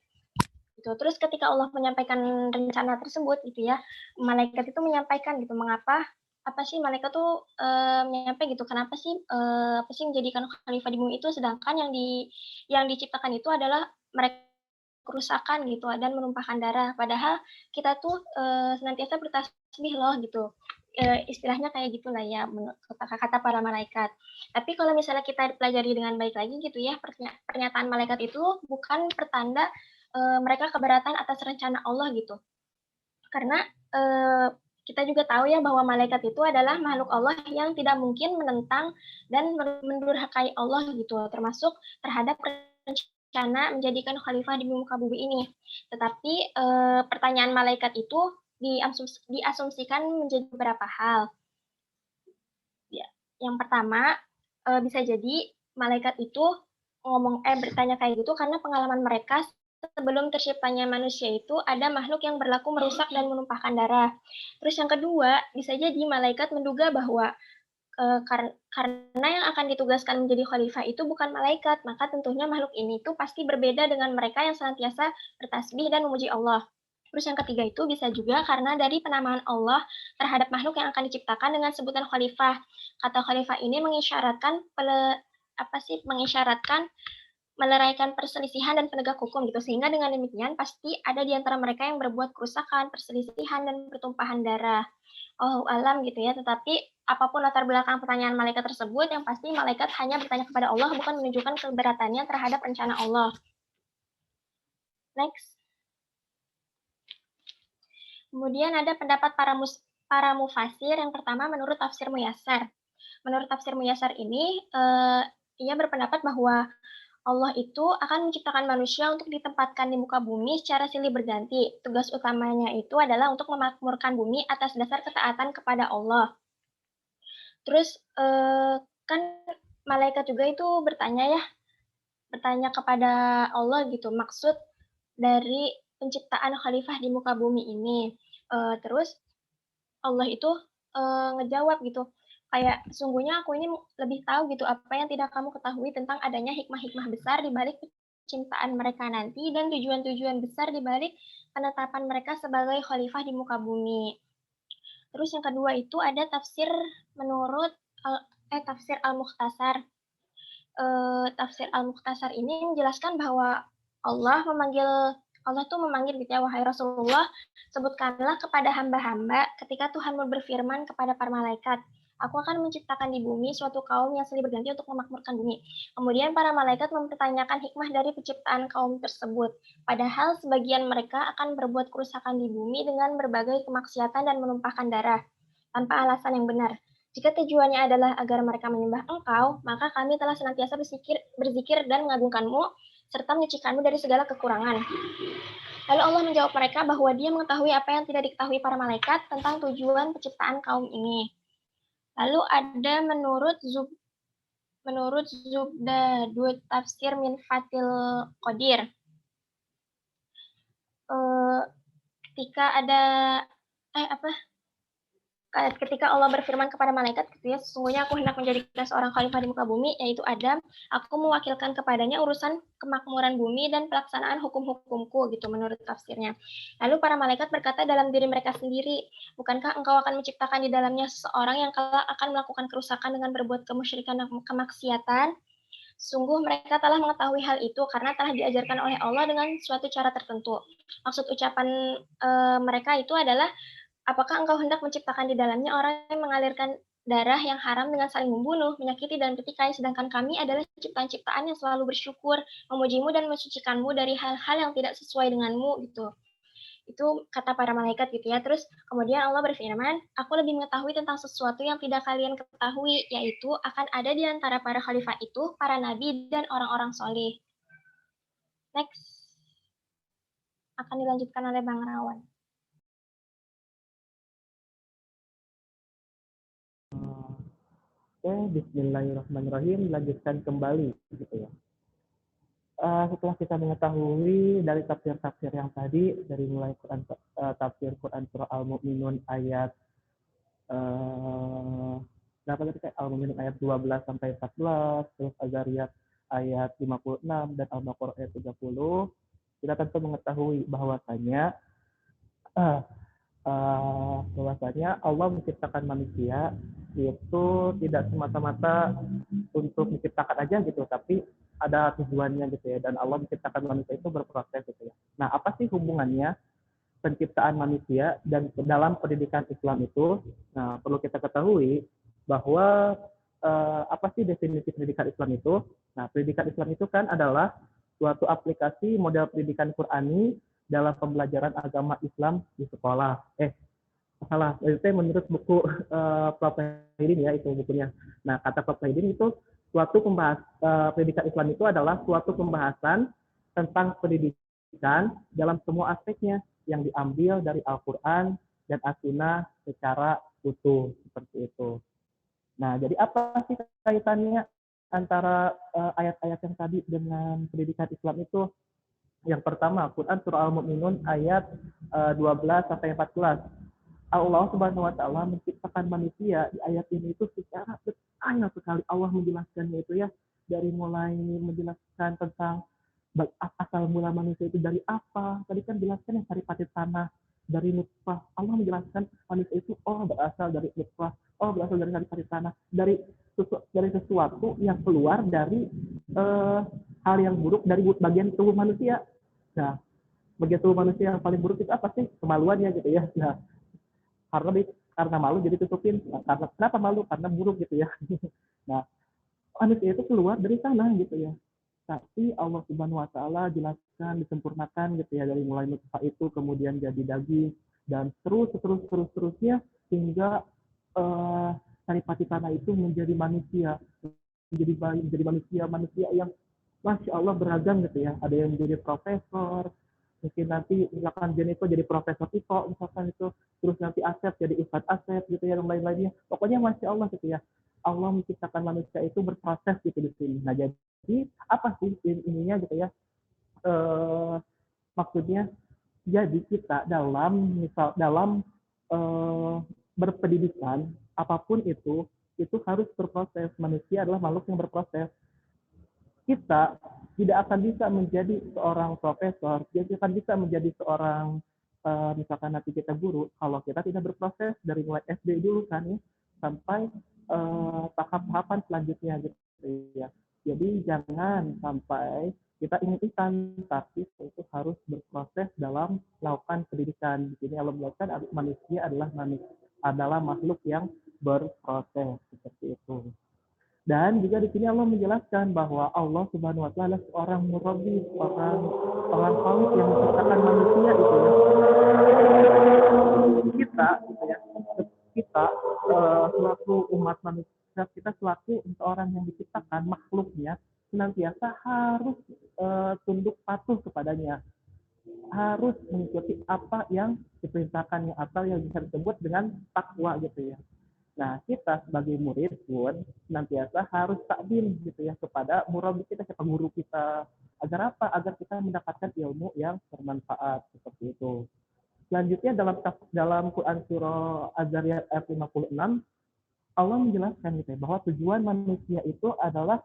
Gitu. Terus ketika Allah menyampaikan rencana tersebut gitu ya, malaikat itu menyampaikan gitu, mengapa apa sih malaikat tuh menyampaikan gitu, kenapa sih apa sih menjadikan khalifah di bumi itu, sedangkan yang diciptakan itu adalah mereka kerusakan gitu dan menumpahkan darah, padahal kita tuh senantiasa bertasbih loh gitu. Istilahnya kayak gitulah ya kata para malaikat. Tapi kalau misalnya kita pelajari dengan baik lagi gitu ya, pernyataan malaikat itu bukan pertanda mereka keberatan atas rencana Allah gitu. Karena kita juga tahu ya bahwa malaikat itu adalah makhluk Allah yang tidak mungkin menentang dan mendurhakai Allah gitu, termasuk terhadap rencana menjadikan khalifah di muka bumi ini. Tetapi pertanyaan malaikat itu diasumsikan menjadi beberapa hal. Ya, yang pertama, bisa jadi malaikat itu bertanya kayak gitu karena pengalaman mereka sebelum terciptanya manusia itu ada makhluk yang berlaku merusak dan menumpahkan darah. Terus yang kedua, bisa jadi malaikat menduga bahwa karena yang akan ditugaskan menjadi khalifah itu bukan malaikat, maka tentunya makhluk ini tuh pasti berbeda dengan mereka yang senantiasa bertasbih dan memuji Allah. Terus yang ketiga itu bisa juga karena dari penamaan Allah terhadap makhluk yang akan diciptakan dengan sebutan khalifah. Kata khalifah ini mengisyaratkan meleraikan perselisihan dan penegak hukum gitu, sehingga dengan demikian pasti ada di antara mereka yang berbuat kerusakan, perselisihan, dan pertumpahan darah. Oh alam gitu ya, tetapi apapun latar belakang pertanyaan malaikat tersebut, yang pasti malaikat hanya bertanya kepada Allah, bukan menunjukkan keberatannya terhadap rencana Allah. Next. Kemudian ada pendapat para mufasir. Yang pertama menurut tafsir Muyassar. Menurut tafsir Muyassar ini, ia berpendapat bahwa Allah itu akan menciptakan manusia untuk ditempatkan di muka bumi secara silih berganti. Tugas utamanya itu adalah untuk memakmurkan bumi atas dasar ketaatan kepada Allah. Terus kan malaikat juga itu bertanya kepada Allah gitu, maksud dari penciptaan khalifah di muka bumi ini. Terus Allah itu ngejawab gitu, kayak sungguhnya aku ini lebih tahu gitu apa yang tidak kamu ketahui tentang adanya hikmah-hikmah besar di balik penciptaan mereka nanti dan tujuan-tujuan besar di balik penetapan mereka sebagai khalifah di muka bumi. Terus yang kedua itu ada tafsir tafsir Al-Mukhtasar. Tafsir Al-Mukhtasar ini menjelaskan bahwa Allah tuh memanggil gitu ya, wahai Rasulullah, sebutkanlah kepada hamba-hamba ketika Tuhan berfirman kepada para malaikat, aku akan menciptakan di bumi suatu kaum yang silih berganti untuk memakmurkan bumi. Kemudian para malaikat mempertanyakan hikmah dari penciptaan kaum tersebut. Padahal sebagian mereka akan berbuat kerusakan di bumi dengan berbagai kemaksiatan dan menumpahkan darah tanpa alasan yang benar. Jika tujuannya adalah agar mereka menyembah Engkau, maka kami telah senantiasa berzikir dan mengagungkanmu, serta menyucikanmu dari segala kekurangan. Lalu Allah menjawab mereka bahwa Dia mengetahui apa yang tidak diketahui para malaikat tentang tujuan penciptaan kaum ini. Lalu ada menurut Zubdadud Tafsir min Fatil Qadir. Ketika Allah berfirman kepada malaikat gitu ya, sesungguhnya aku hendak menjadikan seorang khalifah di muka bumi, yaitu Adam, aku mewakilkan kepadanya urusan kemakmuran bumi dan pelaksanaan hukum-hukumku gitu menurut tafsirnya. Lalu para malaikat berkata dalam diri mereka sendiri, bukankah engkau akan menciptakan di dalamnya seseorang yang kelak akan melakukan kerusakan dengan berbuat kemusyrikan dan kemaksiatan? Sungguh mereka telah mengetahui hal itu karena telah diajarkan oleh Allah dengan suatu cara tertentu. Maksud ucapan mereka itu adalah, apakah engkau hendak menciptakan di dalamnya orang yang mengalirkan darah yang haram dengan saling membunuh, menyakiti dan bertikai, sedangkan kami adalah ciptaan-ciptaan yang selalu bersyukur, memujimu dan mensucikanmu dari hal-hal yang tidak sesuai denganmu gitu. Itu kata para malaikat gitu ya. Terus kemudian Allah berfirman, aku lebih mengetahui tentang sesuatu yang tidak kalian ketahui, yaitu akan ada di antara para khalifah itu para nabi dan orang-orang soleh. Next. Akan dilanjutkan oleh Bang Rawan. Oke, bismillahirrahmanirrahim, lanjutkan kembali gitu ya. Setelah kita mengetahui dari tafsir-tafsir yang tadi, dari mulai tafsir Quran Surah Al-Mu'minun ayat berapa tadi kayak Al-Mu'minun ayat 12 sampai 14, terus Az-Zariyat ayat 56 dan Al-Baqarah ayat 30, kita tentu mengetahui bahwasanya Allah menciptakan manusia itu tidak semata-mata untuk menciptakan aja gitu, tapi ada tujuannya gitu ya. Dan Allah menciptakan manusia itu berproses gitu ya. Nah, apa sih hubungannya penciptaan manusia dan dalam pendidikan Islam itu? Nah, perlu kita ketahui bahwa apa sih definisi pendidikan Islam itu? Nah, pendidikan Islam itu kan adalah suatu aplikasi model pendidikan Qur'ani dalam pembelajaran agama Islam di sekolah. Salah, itu menurut buku Prof. Hidin ya, itu bukunya. Nah, kata Prof. Hidin itu suatu pendidikan Islam itu adalah suatu pembahasan tentang pendidikan dalam semua aspeknya yang diambil dari Al-Quran dan As-Sunnah secara utuh, seperti itu. Nah, jadi apa sih kaitannya antara ayat-ayat yang tadi dengan pendidikan Islam itu? Yang pertama, Quran Surah Al-Mu'minun ayat 12-14. Allah Subhanahu wa Ta'ala menciptakan manusia di ayat ini itu secara detail sekali. Allah menjelaskannya itu ya, dari mulai menjelaskan tentang asal mula manusia itu dari apa. Tadi kan jelaskan yang saripati tanah, dari nutfah. Allah menjelaskan manusia itu berasal dari nutfah, berasal dari saripati tanah, dari sesuatu yang keluar dari hal yang buruk dari bagian tubuh manusia. Nah, bagian tubuh manusia yang paling buruk itu apa sih? Kemaluannya gitu ya. Nah, karena malu jadi tutupin. Nah, kenapa malu? Karena buruk gitu ya. Nah, manusia itu keluar dari sana gitu ya. Tapi Allah Subhanahu wa Ta'ala jelaskan, disempurnakan gitu ya, dari mulai nutfah itu kemudian jadi daging dan terusnya hingga saripati tanah itu menjadi manusia, menjadi manusia yang Masya Allah beragam gitu ya. Ada yang menjadi profesor, mungkin nanti misalkan Jennifer jadi profesor Tito misalkan itu, terus nanti Asep jadi Ustadz Asep gitu ya, dan lain-lainnya. Pokoknya Masya Allah gitu ya. Allah menciptakan manusia itu berproses gitu di sini. Nah, jadi apa sih ininya gitu ya? Maksudnya jadi kita dalam berpendidikan apapun itu harus berproses. Manusia adalah makhluk yang berproses. Kita tidak akan bisa menjadi seorang profesor, tidak akan bisa menjadi seorang misalkan nanti kita guru kalau kita tidak berproses dari mulai SD dulu kan ya, sampai tahap-tahapan selanjutnya gitu ya. Jadi jangan sampai kita ingin tapi itu harus berproses dalam melakukan pendidikan. Di sini Allah melakukan manusia adalah makhluk yang berproses seperti itu. Dan juga di sini Allah menjelaskan bahwa Allah Subhanahu wa Ta'ala seorang murabbi, seorang khalik yang menciptakan manusia itu ya. Kita selaku umat manusia, kita selaku seorang yang diciptakan makhluknya senantiasa harus tunduk patuh kepadanya, harus mengikuti apa yang diperintahkannya atau yang bisa disebut dengan takwa gitu ya. Nah, kita sebagai murid pun senantiasa harus takdim gitu ya kepada murabbi kita, siapa guru kita. Agar apa? Agar kita mendapatkan ilmu yang bermanfaat seperti itu. Selanjutnya dalam Quran surah Az-Zariyat ayat 56, Allah menjelaskan gitu ya, bahwa tujuan manusia itu adalah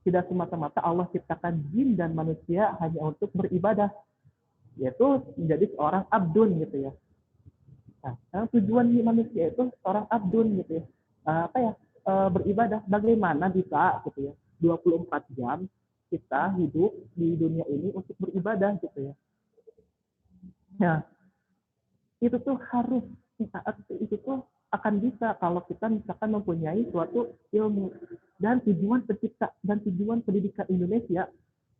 tidak semata-mata Allah ciptakan jin dan manusia hanya untuk beribadah, yaitu menjadi seorang abdun gitu ya. Nah, tujuan manusia itu seorang abdun gitu ya. Beribadah. Bagaimana bisa gitu ya? 24 jam kita hidup di dunia ini untuk beribadah gitu ya. Nah, itu tuh harus itu tuh akan bisa kalau kita misalkan mempunyai suatu ilmu dan tujuan pencipta dan tujuan pendidikan Indonesia.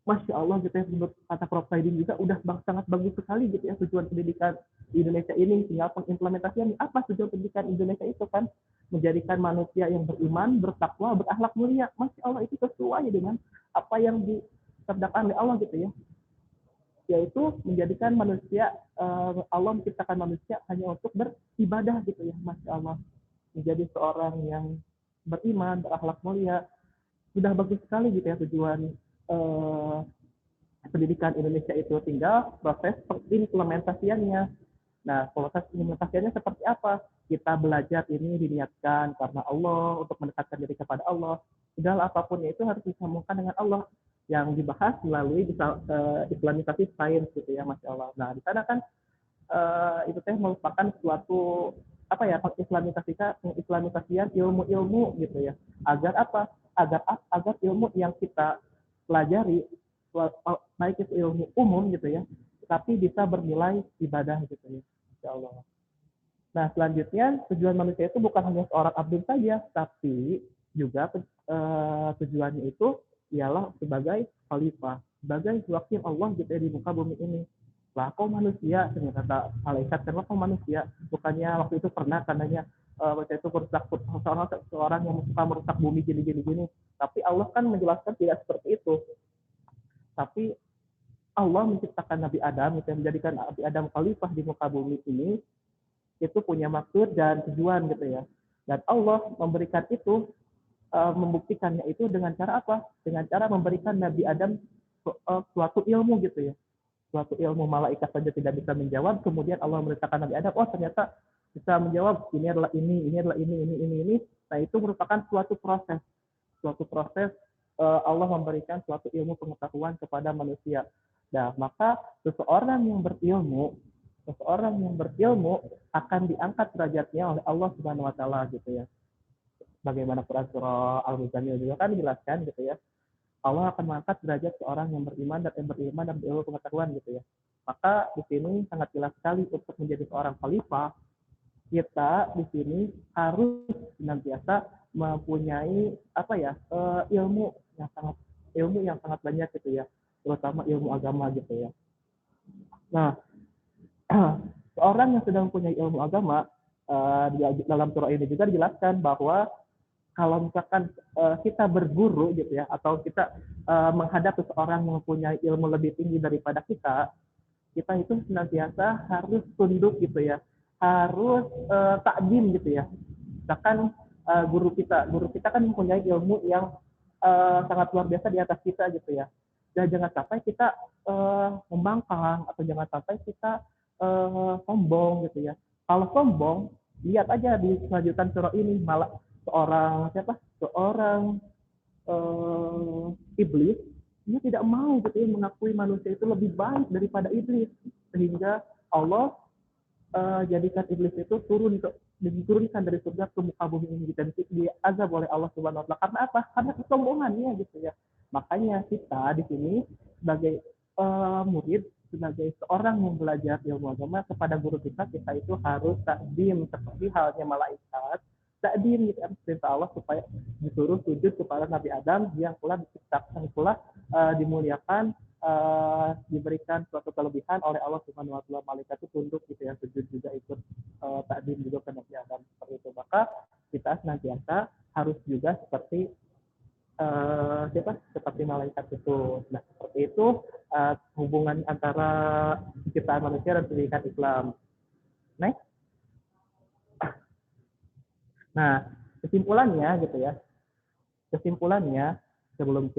Masya Allah gitu ya, menurut kata Prof. Saidin juga udah sangat bagus sekali gitu ya tujuan pendidikan di Indonesia ini. Tinggal pengimplementasian apa tujuan pendidikan Indonesia itu kan menjadikan manusia yang beriman, bertakwa, berakhlak mulia. Masya Allah itu sesuai dengan apa yang dikerjakan oleh Allah gitu ya. Yaitu menjadikan manusia, Allah menciptakan manusia hanya untuk beribadah gitu ya. Masya Allah. Menjadi seorang yang beriman, berakhlak mulia. Sudah bagus sekali gitu ya tujuan pendidikan Indonesia itu, tinggal proses pengimplementasiannya. Nah, proses implementasiannya seperti apa? Kita belajar ini diniatkan karena Allah, untuk mendekatkan diri kepada Allah. Segala apapun itu harus disambungkan dengan Allah, yang dibahas melalui islamisasi sains gitu ya, Masya Allah. Nah, di sana kan itu teh merupakan suatu apa ya, pengislamisasian ilmu-ilmu gitu ya. Agar apa? Agar ilmu yang kita pelajari, baik itu ilmu umum gitu ya, tapi bisa bernilai ibadah gitu ya, Insya Allah. Nah, selanjutnya tujuan manusia itu bukan hanya seorang abdul saja, tapi juga tujuannya itu ialah sebagai khalifah, sebagai wakil Allah gitu ya di muka bumi ini. Lah, kok manusia, ternyata malaikat kan kok manusia, bukannya waktu itu pernah katanya waktu itu merusak seorang yang suka merusak bumi gini. Tapi Allah kan menjelaskan tidak seperti itu. Tapi Allah menciptakan Nabi Adam, yang menjadikan Nabi Adam khalifah di muka bumi ini, itu punya maksud dan tujuan gitu ya. Dan Allah memberikan itu, membuktikannya itu dengan cara apa? Dengan cara memberikan Nabi Adam suatu ilmu gitu ya. Suatu ilmu malaikat saja tidak bisa menjawab, kemudian Allah memerintahkan Nabi Adam, oh ternyata bisa menjawab, ini adalah ini. Nah, itu merupakan suatu proses Allah memberikan suatu ilmu pengetahuan kepada manusia. Nah, maka seseorang yang berilmu akan diangkat derajatnya oleh Allah Subhanahu wa taala gitu ya. Bagaimana Quran surah Al-Muzzammil juga kan dijelaskan gitu ya. Allah akan mengangkat derajat seorang yang beriman dan berilmu pengetahuan gitu ya. Maka di sini sangat jelas sekali untuk menjadi seorang khalifah, kita di sini harus senantiasa mempunyai apa ya, ilmu yang sangat banyak gitu ya, terutama ilmu agama gitu ya. Nah, seorang yang sedang mempunyai ilmu agama, dalam surah ini juga dijelaskan bahwa kalau misalkan kita berguru gitu ya, atau kita menghadap seseorang yang mempunyai ilmu lebih tinggi daripada kita itu senantiasa harus tunduk gitu ya, harus takdim gitu ya. Misalkan guru kita kan mempunyai ilmu yang sangat luar biasa di atas kita gitu ya. Dan jangan sampai kita membangkang, atau jangan sampai kita sombong gitu ya. Kalau sombong, lihat aja di kelanjutan surah ini, malah seorang iblis, dia tidak mau gitu ya mengakui manusia itu lebih baik daripada iblis, sehingga Allah jadikan iblis itu diturunkan dari surga ke muka bumi ini, dan diazab oleh Allah Subhanahu wa taala. Karena apa? Karena kesombongannya gitu ya. Makanya kita di sini sebagai murid, sebagai seorang yang belajar ilmu agama, kepada guru kita itu harus takdim seperti halnya malaikat. Takdim gitu, perintah Allah supaya disuruh sujud kepada Nabi Adam yang telah diciptakan, pula dimuliakan, diberikan suatu kelebihan oleh Allah Subhanahu wa taala. Malaikat itu tunduk gitu ya, sujud juga ikut takdim juga ke Nabi Adam seperti itu. Maka kita senantiasa harus juga seperti seperti malaikat itu. Nah, seperti itu hubungan antara penciptaan manusia dan pendidikan Islam. Next. Nah, kesimpulannya gitu ya. Kesimpulannya sebelum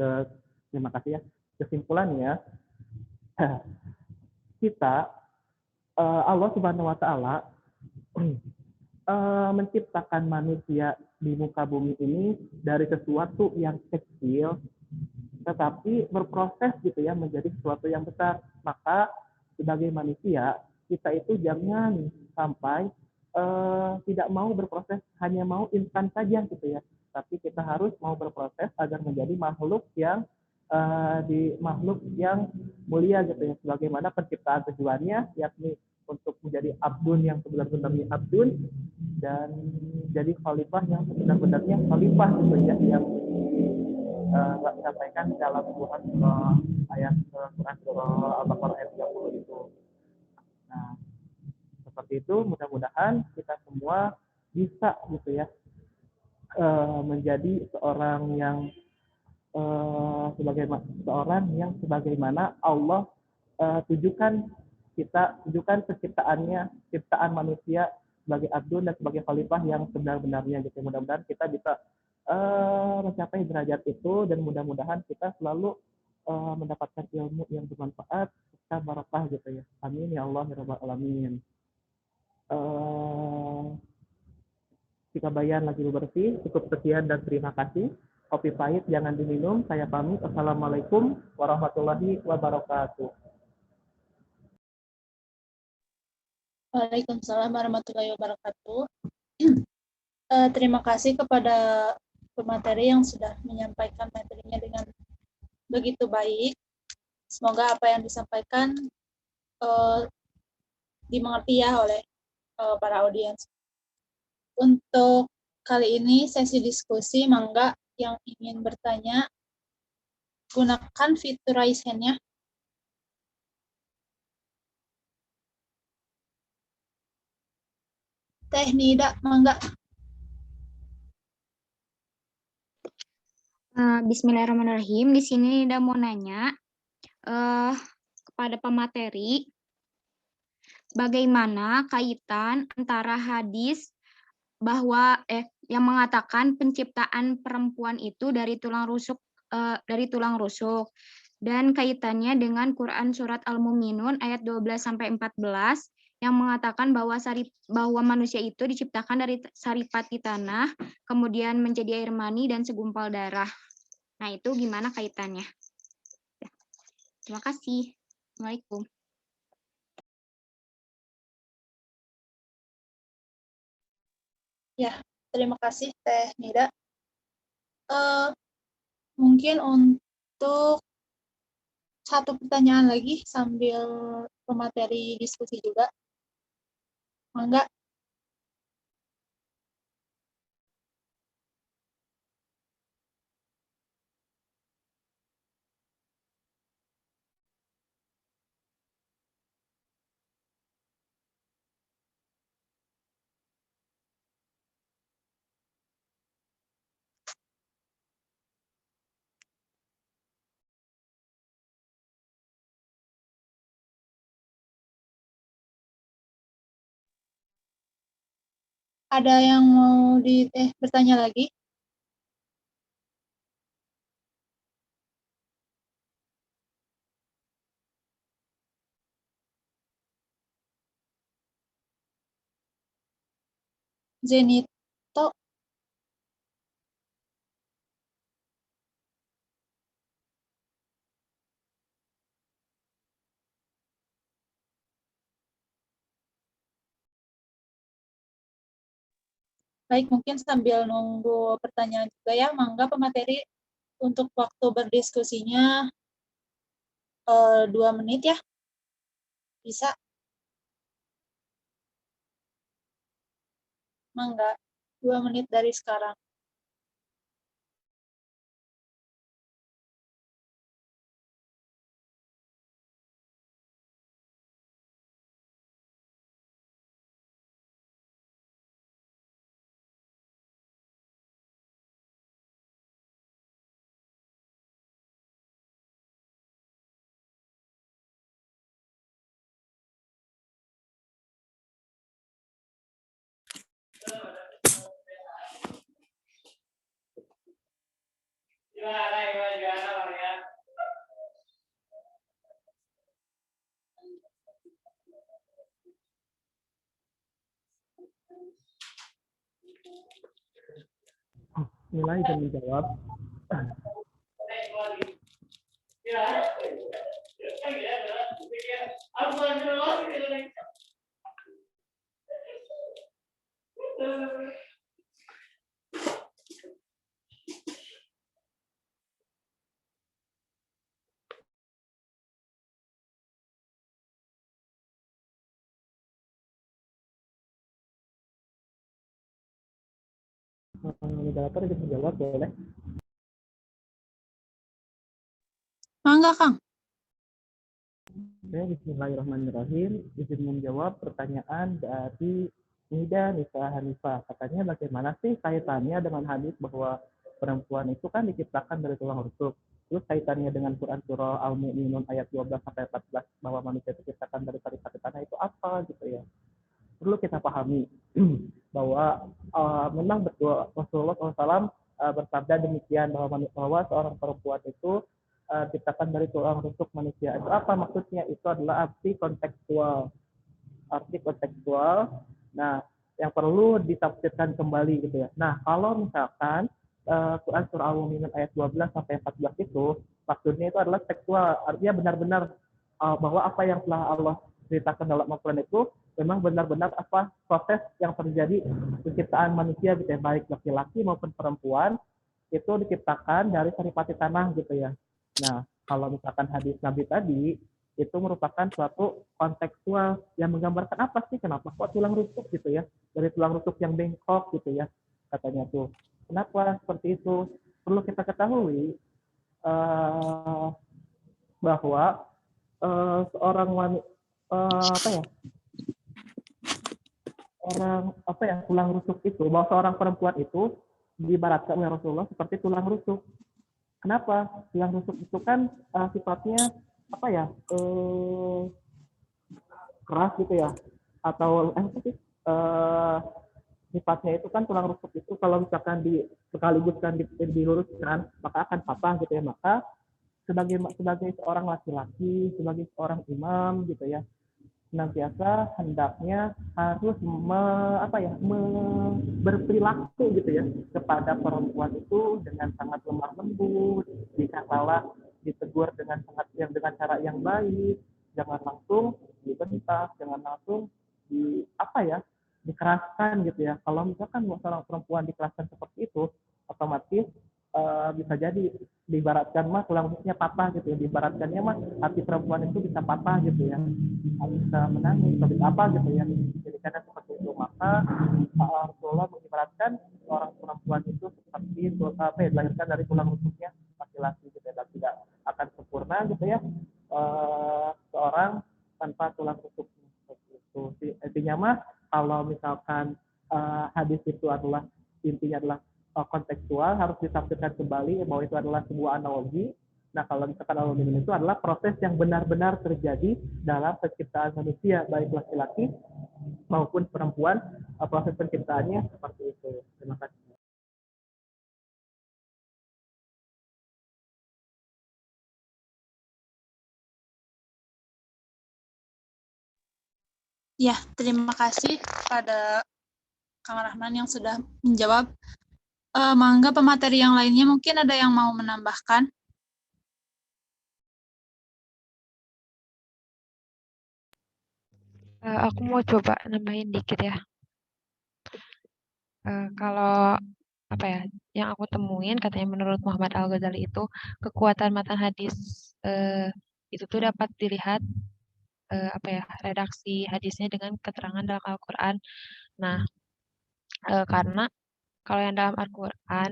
terima kasih ya. Kesimpulannya kita Allah Subhanahu wa taala menciptakan manusia di muka bumi ini dari sesuatu yang kecil, tetapi berproses gitu ya menjadi sesuatu yang besar. Maka sebagai manusia kita itu jangan sampai tidak mau berproses, hanya mau instan saja gitu ya. Tapi kita harus mau berproses agar menjadi makhluk yang makhluk yang mulia gitu ya. Sebagaimana penciptaan tujuannya, yakni untuk menjadi abdun yang sebenar-benarnya abdun dan jadi khalifah yang sebenar-benarnya khalifah gitu ya, yang disampaikan dalam Quran ayat Quran surah Al-Baqarah ayat 30 itu. Nah, seperti itu, mudah-mudahan kita semua bisa gitu ya menjadi seorang yang sebagaimana Allah tujukan penciptaannya, ciptaan manusia sebagai abdun dan sebagai khalifah yang sebenar-benarnya gitu. Mudah-mudahan kita bisa mencapai derajat itu dan mudah-mudahan kita selalu mendapatkan ilmu yang bermanfaat serta barakah gitu ya. Amin ya Allah ya rabbal alamin. Jika bayan lagi bersih, cukup sekian dan terima kasih. Kopi pahit jangan diminum. Saya pamit. Assalamualaikum warahmatullahi wabarakatuh. Waalaikumsalam warahmatullahi wabarakatuh. Terima kasih kepada pemateri yang sudah menyampaikan materinya dengan begitu baik. Semoga apa yang disampaikan dimengerti ya oleh para audiens. Untuk kali ini sesi diskusi, mangga yang ingin bertanya gunakan fitur raise hand-nya. Teh Nida, mangga. Bismillahirrahmanirrahim. Di sini Nida mau nanya kepada pemateri, bagaimana kaitan antara hadis bahwa yang mengatakan penciptaan perempuan itu dari tulang rusuk dan kaitannya dengan Quran surat Al-Mu'minun ayat 12-14 yang mengatakan bahwa manusia itu diciptakan dari saripati tanah, kemudian menjadi air mani dan segumpal darah. Nah, itu gimana kaitannya? Terima kasih. Assalamualaikum. Ya, terima kasih Teh Nida. Mungkin untuk satu pertanyaan lagi sambil pemateri diskusi juga. Mangga. Ada yang mau bertanya lagi? Zenito. Baik, mungkin sambil nunggu pertanyaan juga ya, mangga pemateri untuk waktu berdiskusinya 2 menit ya. Bisa? Mangga, 2 menit dari sekarang. Nilai dan menjawab. Moderator izin menjawab boleh? Mangga, Kang. Oke, bismillahirrahmanirrahim. Izin menjawab pertanyaan dari Nida Nisa Hanifah. Katanya bagaimana sih kaitannya dengan hadis bahwa perempuan itu kan diciptakan dari tulang rusuk. Terus kaitannya dengan Quran surah Al-Mu'minun ayat 12 sampai 14 bahwa manusia diciptakan dari saripati tanah itu apa gitu ya. Perlu kita pahami bahwa memang betul Rasulullah SAW bersabda demikian bahwa seorang perempuan itu diciptakan dari tulang rusuk manusia. Itu apa maksudnya? Itu adalah arti kontekstual. Arti kontekstual. Nah, yang perlu ditafsirkan kembali gitu ya. Nah, kalau misalkan Quran surah Al-Mu'minun ayat 12 sampai 14 itu maksudnya itu adalah tekstual. Artinya benar-benar bahwa apa yang telah Allah ceritakan dalam Al-Quran itu memang benar-benar apa proses yang terjadi penciptaan manusia gitu ya, baik laki-laki maupun perempuan itu diciptakan dari saripati tanah gitu ya. Nah, kalau misalkan hadis Nabi tadi itu merupakan suatu kontekstual yang menggambarkan apa sih, kenapa kok tulang rusuk gitu ya, dari tulang rusuk yang bengkok gitu ya katanya tuh. Kenapa seperti itu? Perlu kita ketahui bahwa seorang wanita tulang rusuk itu, bahwa seorang perempuan itu diibaratkan oleh Rasulullah seperti tulang rusuk. Kenapa? Tulang rusuk itu kan sifatnya keras gitu ya, atau sifatnya itu kan tulang rusuk itu kalau misalkan sekaliguskan diluruskan maka akan patah gitu ya. Maka sebagai seorang laki-laki, sebagai seorang imam gitu ya, senantiasa hendaknya harus berperilaku gitu ya kepada perempuan itu dengan sangat lemah lembut, jika salah ditegur dengan cara yang baik, jangan langsung dibentak, jangan langsung dikeraskan gitu ya. Kalau misalkan seorang perempuan dikeraskan seperti itu, otomatis bisa jadi diibaratkan mah tulang rusuknya patah gitu ya, diibaratkannya mah hati perempuan itu bisa patah gitu ya, bisa menangis atau bisa apa gitu ya. Jadi karena seperti itu maka Rasulullah mengibaratkan seorang perempuan itu seperti dilahirkan dari tulang rusuknya laki-laki gitu ya, dan tidak akan sempurna gitu ya seorang tanpa tulang rusuk seperti itu. Intinya mah kalau misalkan hadis itu adalah intinya adalah kontekstual, harus ditafsirkan kembali bahwa itu adalah sebuah analogi. Nah, kalau misalkan analogi itu adalah proses yang benar-benar terjadi dalam penciptaan manusia, baik laki-laki maupun perempuan, proses penciptaannya seperti itu. Terima kasih. Ya, terima kasih kepada Kang Rahman yang sudah menjawab. Mangga pemateri yang lainnya mungkin ada yang mau menambahkan? Aku mau coba nambahin dikit ya. Kalau yang aku temuin katanya menurut Muhammad Al-Ghazali itu kekuatan matan hadis itu tuh dapat dilihat redaksi hadisnya dengan keterangan dalam Al-Quran. Nah, karena kalau yang dalam Al-Quran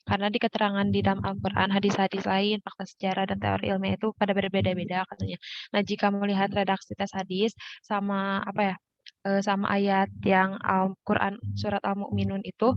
karena di keterangan di dalam Al-Quran, hadis-hadis lain, fakta sejarah dan teori ilmiah itu pada berbeda-beda katanya. Nah, jika melihat redaksi tes hadis sama sama ayat yang Al-Quran surat Al-Mu'minun itu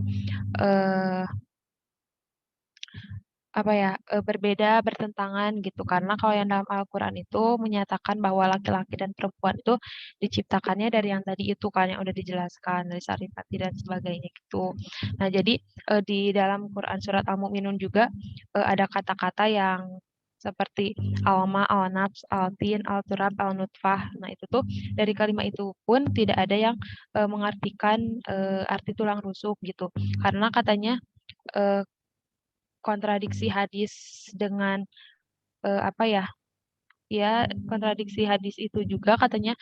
berbeda, bertentangan gitu. Karena kalau yang dalam Al-Quran itu menyatakan bahwa laki-laki dan perempuan itu diciptakannya dari yang tadi itu kan yang udah dijelaskan dari saripati dan sebagainya gitu. Nah, jadi di dalam Quran surat Al-Mu'minun juga ada kata-kata yang seperti alma, al-nafs, al-tin, al-turab, al-nutfah. Nah, itu tuh dari kalimat itu pun tidak ada yang mengartikan arti tulang rusuk gitu. Karena katanya kontradiksi hadis dengan kontradiksi hadis itu juga katanya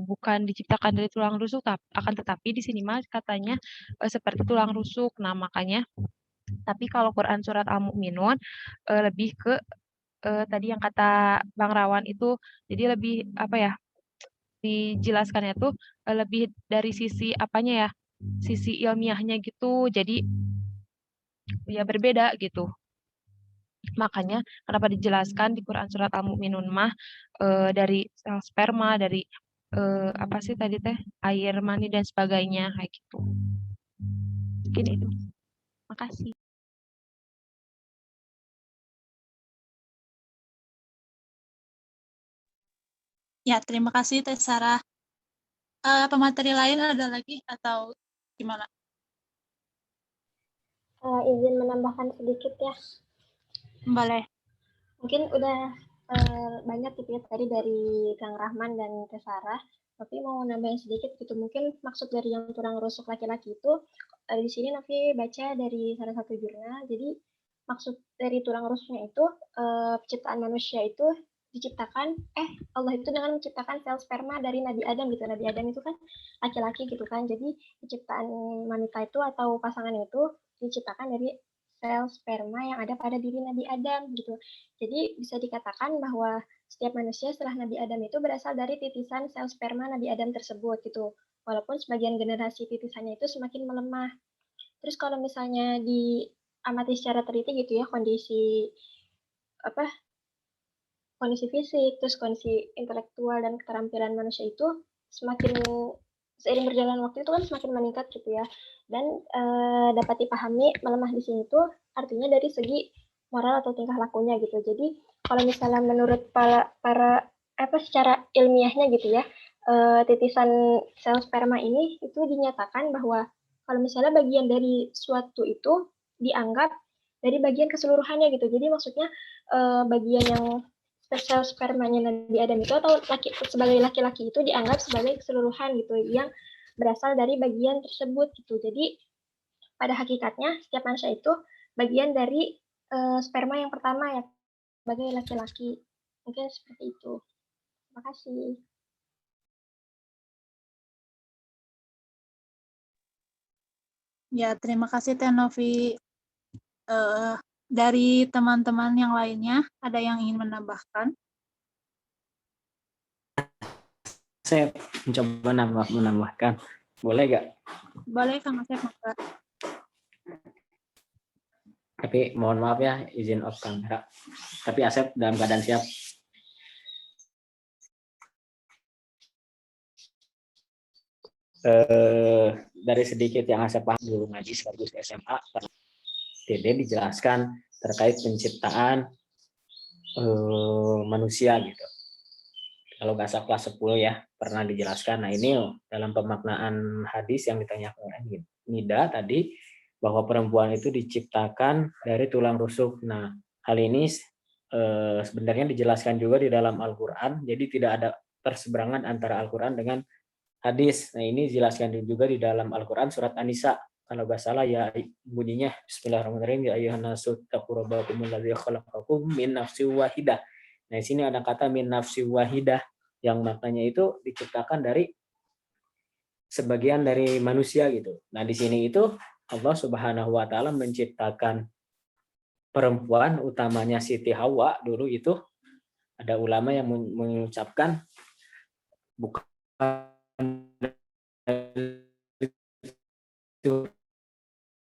bukan diciptakan dari tulang rusuk, akan tetapi di sini mah katanya seperti tulang rusuk. Nah, makanya tapi kalau Quran surat Al-Mu'minun lebih ke tadi yang kata Bang Rawan itu, jadi lebih dijelaskannya tuh lebih dari sisi apanya ya, sisi ilmiahnya gitu. Jadi ya berbeda gitu. Makanya kenapa dijelaskan di Quran surat Al-Mu'minun mah dari sel sperma, dari apa sih tadi teh, air mani dan sebagainya kayak gitu. Mungkin itu. Makasih. Ya, terima kasih Teh Sarah. Pemateri lain ada lagi atau gimana? Izin menambahkan sedikit ya. Boleh. Mungkin udah banyak gitu ya tadi dari Kang Rahman dan Teh Sarah, tapi mau nambahin sedikit gitu. Mungkin maksud dari yang tulang rusuk laki-laki itu di sini Novi baca dari salah satu jurnal. Jadi maksud dari tulang rusuknya itu penciptaan manusia itu diciptakan Allah itu dengan menciptakan sel sperma dari Nabi Adam gitu. Nabi Adam itu kan laki-laki gitu kan. Jadi penciptaan wanita itu atau pasangan itu diciptakan dari sel sperma yang ada pada diri Nabi Adam gitu. Jadi bisa dikatakan bahwa setiap manusia setelah Nabi Adam itu berasal dari titisan sel sperma Nabi Adam tersebut gitu. Walaupun sebagian generasi titisannya itu semakin melemah. Terus kalau misalnya diamati secara teliti gitu ya kondisi fisik, terus kondisi intelektual dan keterampilan manusia itu semakin seiring berjalan waktu itu kan semakin meningkat gitu ya. Dan dapat dipahami melemah di sini itu artinya dari segi moral atau tingkah lakunya gitu. Jadi kalau misalnya menurut para secara ilmiahnya gitu ya, titisan sel sperma ini itu dinyatakan bahwa kalau misalnya bagian dari suatu itu dianggap dari bagian keseluruhannya gitu. Jadi maksudnya bagian yang sel spermanya Nabi Adam itu atau sebagai laki-laki itu dianggap sebagai keseluruhan gitu yang berasal dari bagian tersebut gitu. Jadi pada hakikatnya setiap manusia itu bagian dari sperma yang pertama ya sebagai laki-laki. Mungkin seperti itu. Terima kasih. Ya, terima kasih Teh Novi. Dari teman-teman yang lainnya, ada yang ingin menambahkan? Saya mencoba menambahkan. Boleh nggak? Boleh, Kang Asep. Maka. Tapi mohon maaf ya, izin off kamera. Tapi Asep dalam keadaan siap. Dari sedikit yang Asep paham dulu ngaji sekaligus SMA, Dede dijelaskan terkait penciptaan manusia gitu. Kalau nggak salah kelas 10 ya, pernah dijelaskan. Nah ini dalam pemaknaan hadis yang ditanyakan Nida tadi, bahwa perempuan itu diciptakan dari tulang rusuk. Nah hal ini sebenarnya dijelaskan juga di dalam Al-Quran, jadi tidak ada perseberangan antara Al-Quran dengan hadis. Nah ini dijelaskan juga di dalam Al-Quran surat An-Nisa. Kalau nggak salah ya bunyinya Bismillahirrahmanirrahim, ya ayyuhan nasu taqu rabbakumul ladzi khalaqakum min nafsin wahidah. Nah di sini ada kata min nafsin wahidah yang maknanya itu diciptakan dari sebagian dari manusia gitu. Nah di sini itu Allah Subhanahu wa taala menciptakan perempuan, utamanya Siti Hawa dulu itu. Ada ulama yang mengucapkan bukan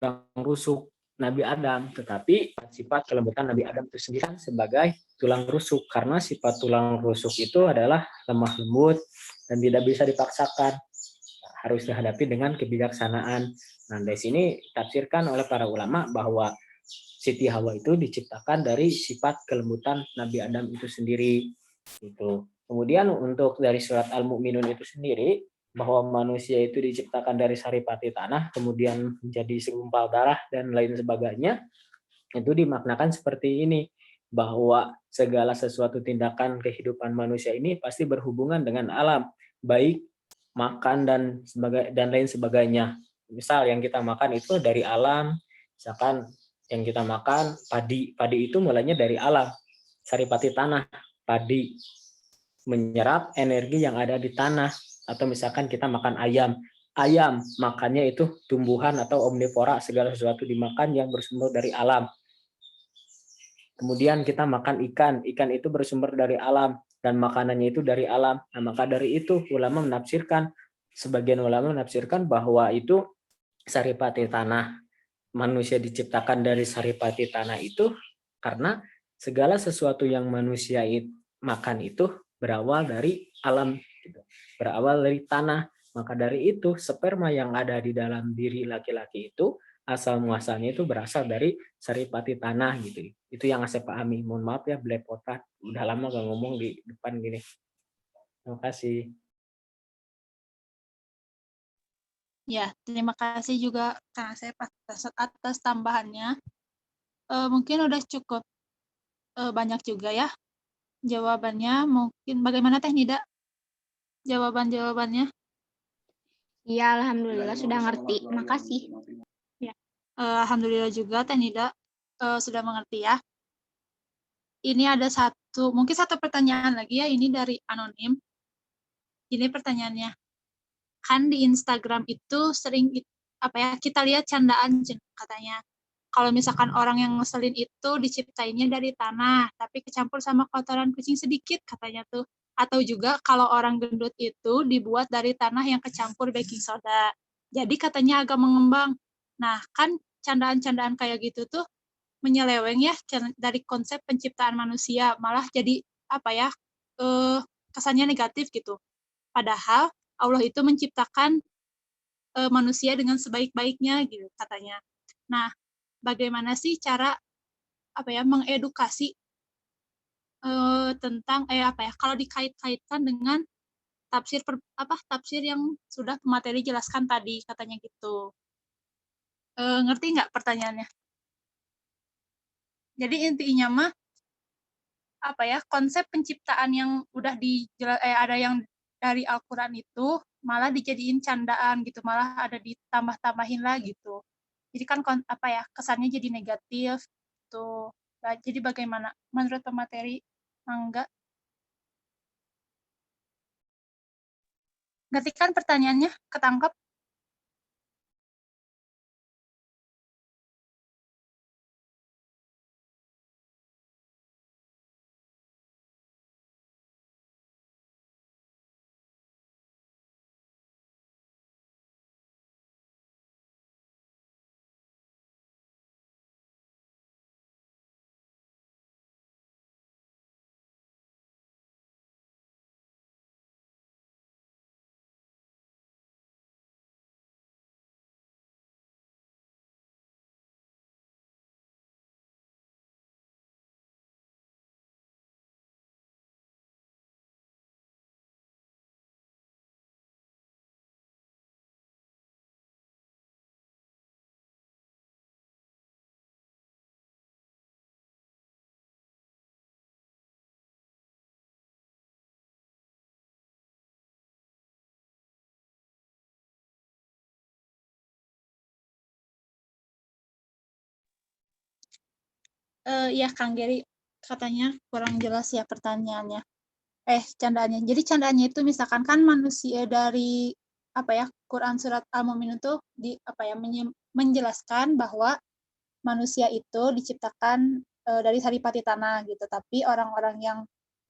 tulang rusuk Nabi Adam, tetapi sifat kelembutan Nabi Adam itu sendiri sebagai tulang rusuk, karena sifat tulang rusuk itu adalah lemah lembut dan tidak bisa dipaksakan, harus dihadapi dengan kebijaksanaan. Nah dari sini tafsirkan oleh para ulama bahwa Siti Hawa itu diciptakan dari sifat kelembutan Nabi Adam itu sendiri. Gitu. Kemudian untuk dari surat Al-Mu'minun itu sendiri, bahwa manusia itu diciptakan dari saripati tanah, kemudian menjadi segumpal darah dan lain sebagainya, itu dimaknakan seperti ini, bahwa segala sesuatu tindakan kehidupan manusia ini pasti berhubungan dengan alam, baik makan dan lain sebagainya. Misal yang kita makan itu dari alam, misalkan yang kita makan padi itu mulainya dari alam, saripati tanah, padi menyerap energi yang ada di tanah. Atau misalkan kita makan ayam makannya itu tumbuhan atau omnivora, segala sesuatu dimakan yang bersumber dari alam. Kemudian kita makan ikan itu bersumber dari alam dan makanannya itu dari alam. Nah maka dari itu sebagian ulama menafsirkan bahwa itu saripati tanah. Manusia diciptakan dari saripati tanah itu karena segala sesuatu yang manusia makan itu berawal dari alam, berawal dari tanah. Maka dari itu sperma yang ada di dalam diri laki-laki itu asal muasalnya itu berasal dari saripati tanah gitu. Itu yang saya pahami. Mohon maaf ya belepotan. Udah lama gak ngomong di depan gini. Terima kasih. Ya, terima kasih juga Kang Asep atas tambahannya. Mungkin udah cukup banyak juga ya jawabannya. Mungkin bagaimana Teh Nida? Jawabannya? Iya, alhamdulillah sudah ngerti. Makasih. Ya, alhamdulillah juga Teh Nida sudah mengerti ya. Ini ada mungkin satu pertanyaan lagi ya, ini dari anonim. Ini pertanyaannya. Kan di Instagram itu sering kita lihat candaan katanya. Kalau misalkan orang yang ngeselin itu diciptainnya dari tanah, tapi kecampur sama kotoran kucing sedikit katanya tuh. Atau juga kalau orang gendut itu dibuat dari tanah yang kecampur baking soda. Jadi katanya agak mengembang. Nah, kan candaan-candaan kayak gitu tuh menyeleweng ya dari konsep penciptaan manusia, malah jadi kesannya negatif gitu. Padahal Allah itu menciptakan manusia dengan sebaik-baiknya gitu katanya. Nah, bagaimana sih cara mengedukasi tentang kalau dikait-kaitkan dengan tafsir yang sudah pemateri jelaskan tadi katanya gitu. Ngerti nggak pertanyaannya? Jadi intinya mah konsep penciptaan yang udah ada yang dari Al-Qur'an itu malah dijadiin candaan gitu, malah ada ditambah-tambahin lah gitu. Jadi kan kesannya jadi negatif tuh. Nah, jadi bagaimana menurut pemateri? Enggak. Ngerti kan pertanyaannya? Ketangkep? Iya, Kang Geri, katanya kurang jelas ya pertanyaannya. Candaannya. Jadi candaannya itu misalkan kan manusia dari Quran surat Al-Mu'minun itu menjelaskan bahwa manusia itu diciptakan dari saripati tanah gitu. Tapi orang-orang yang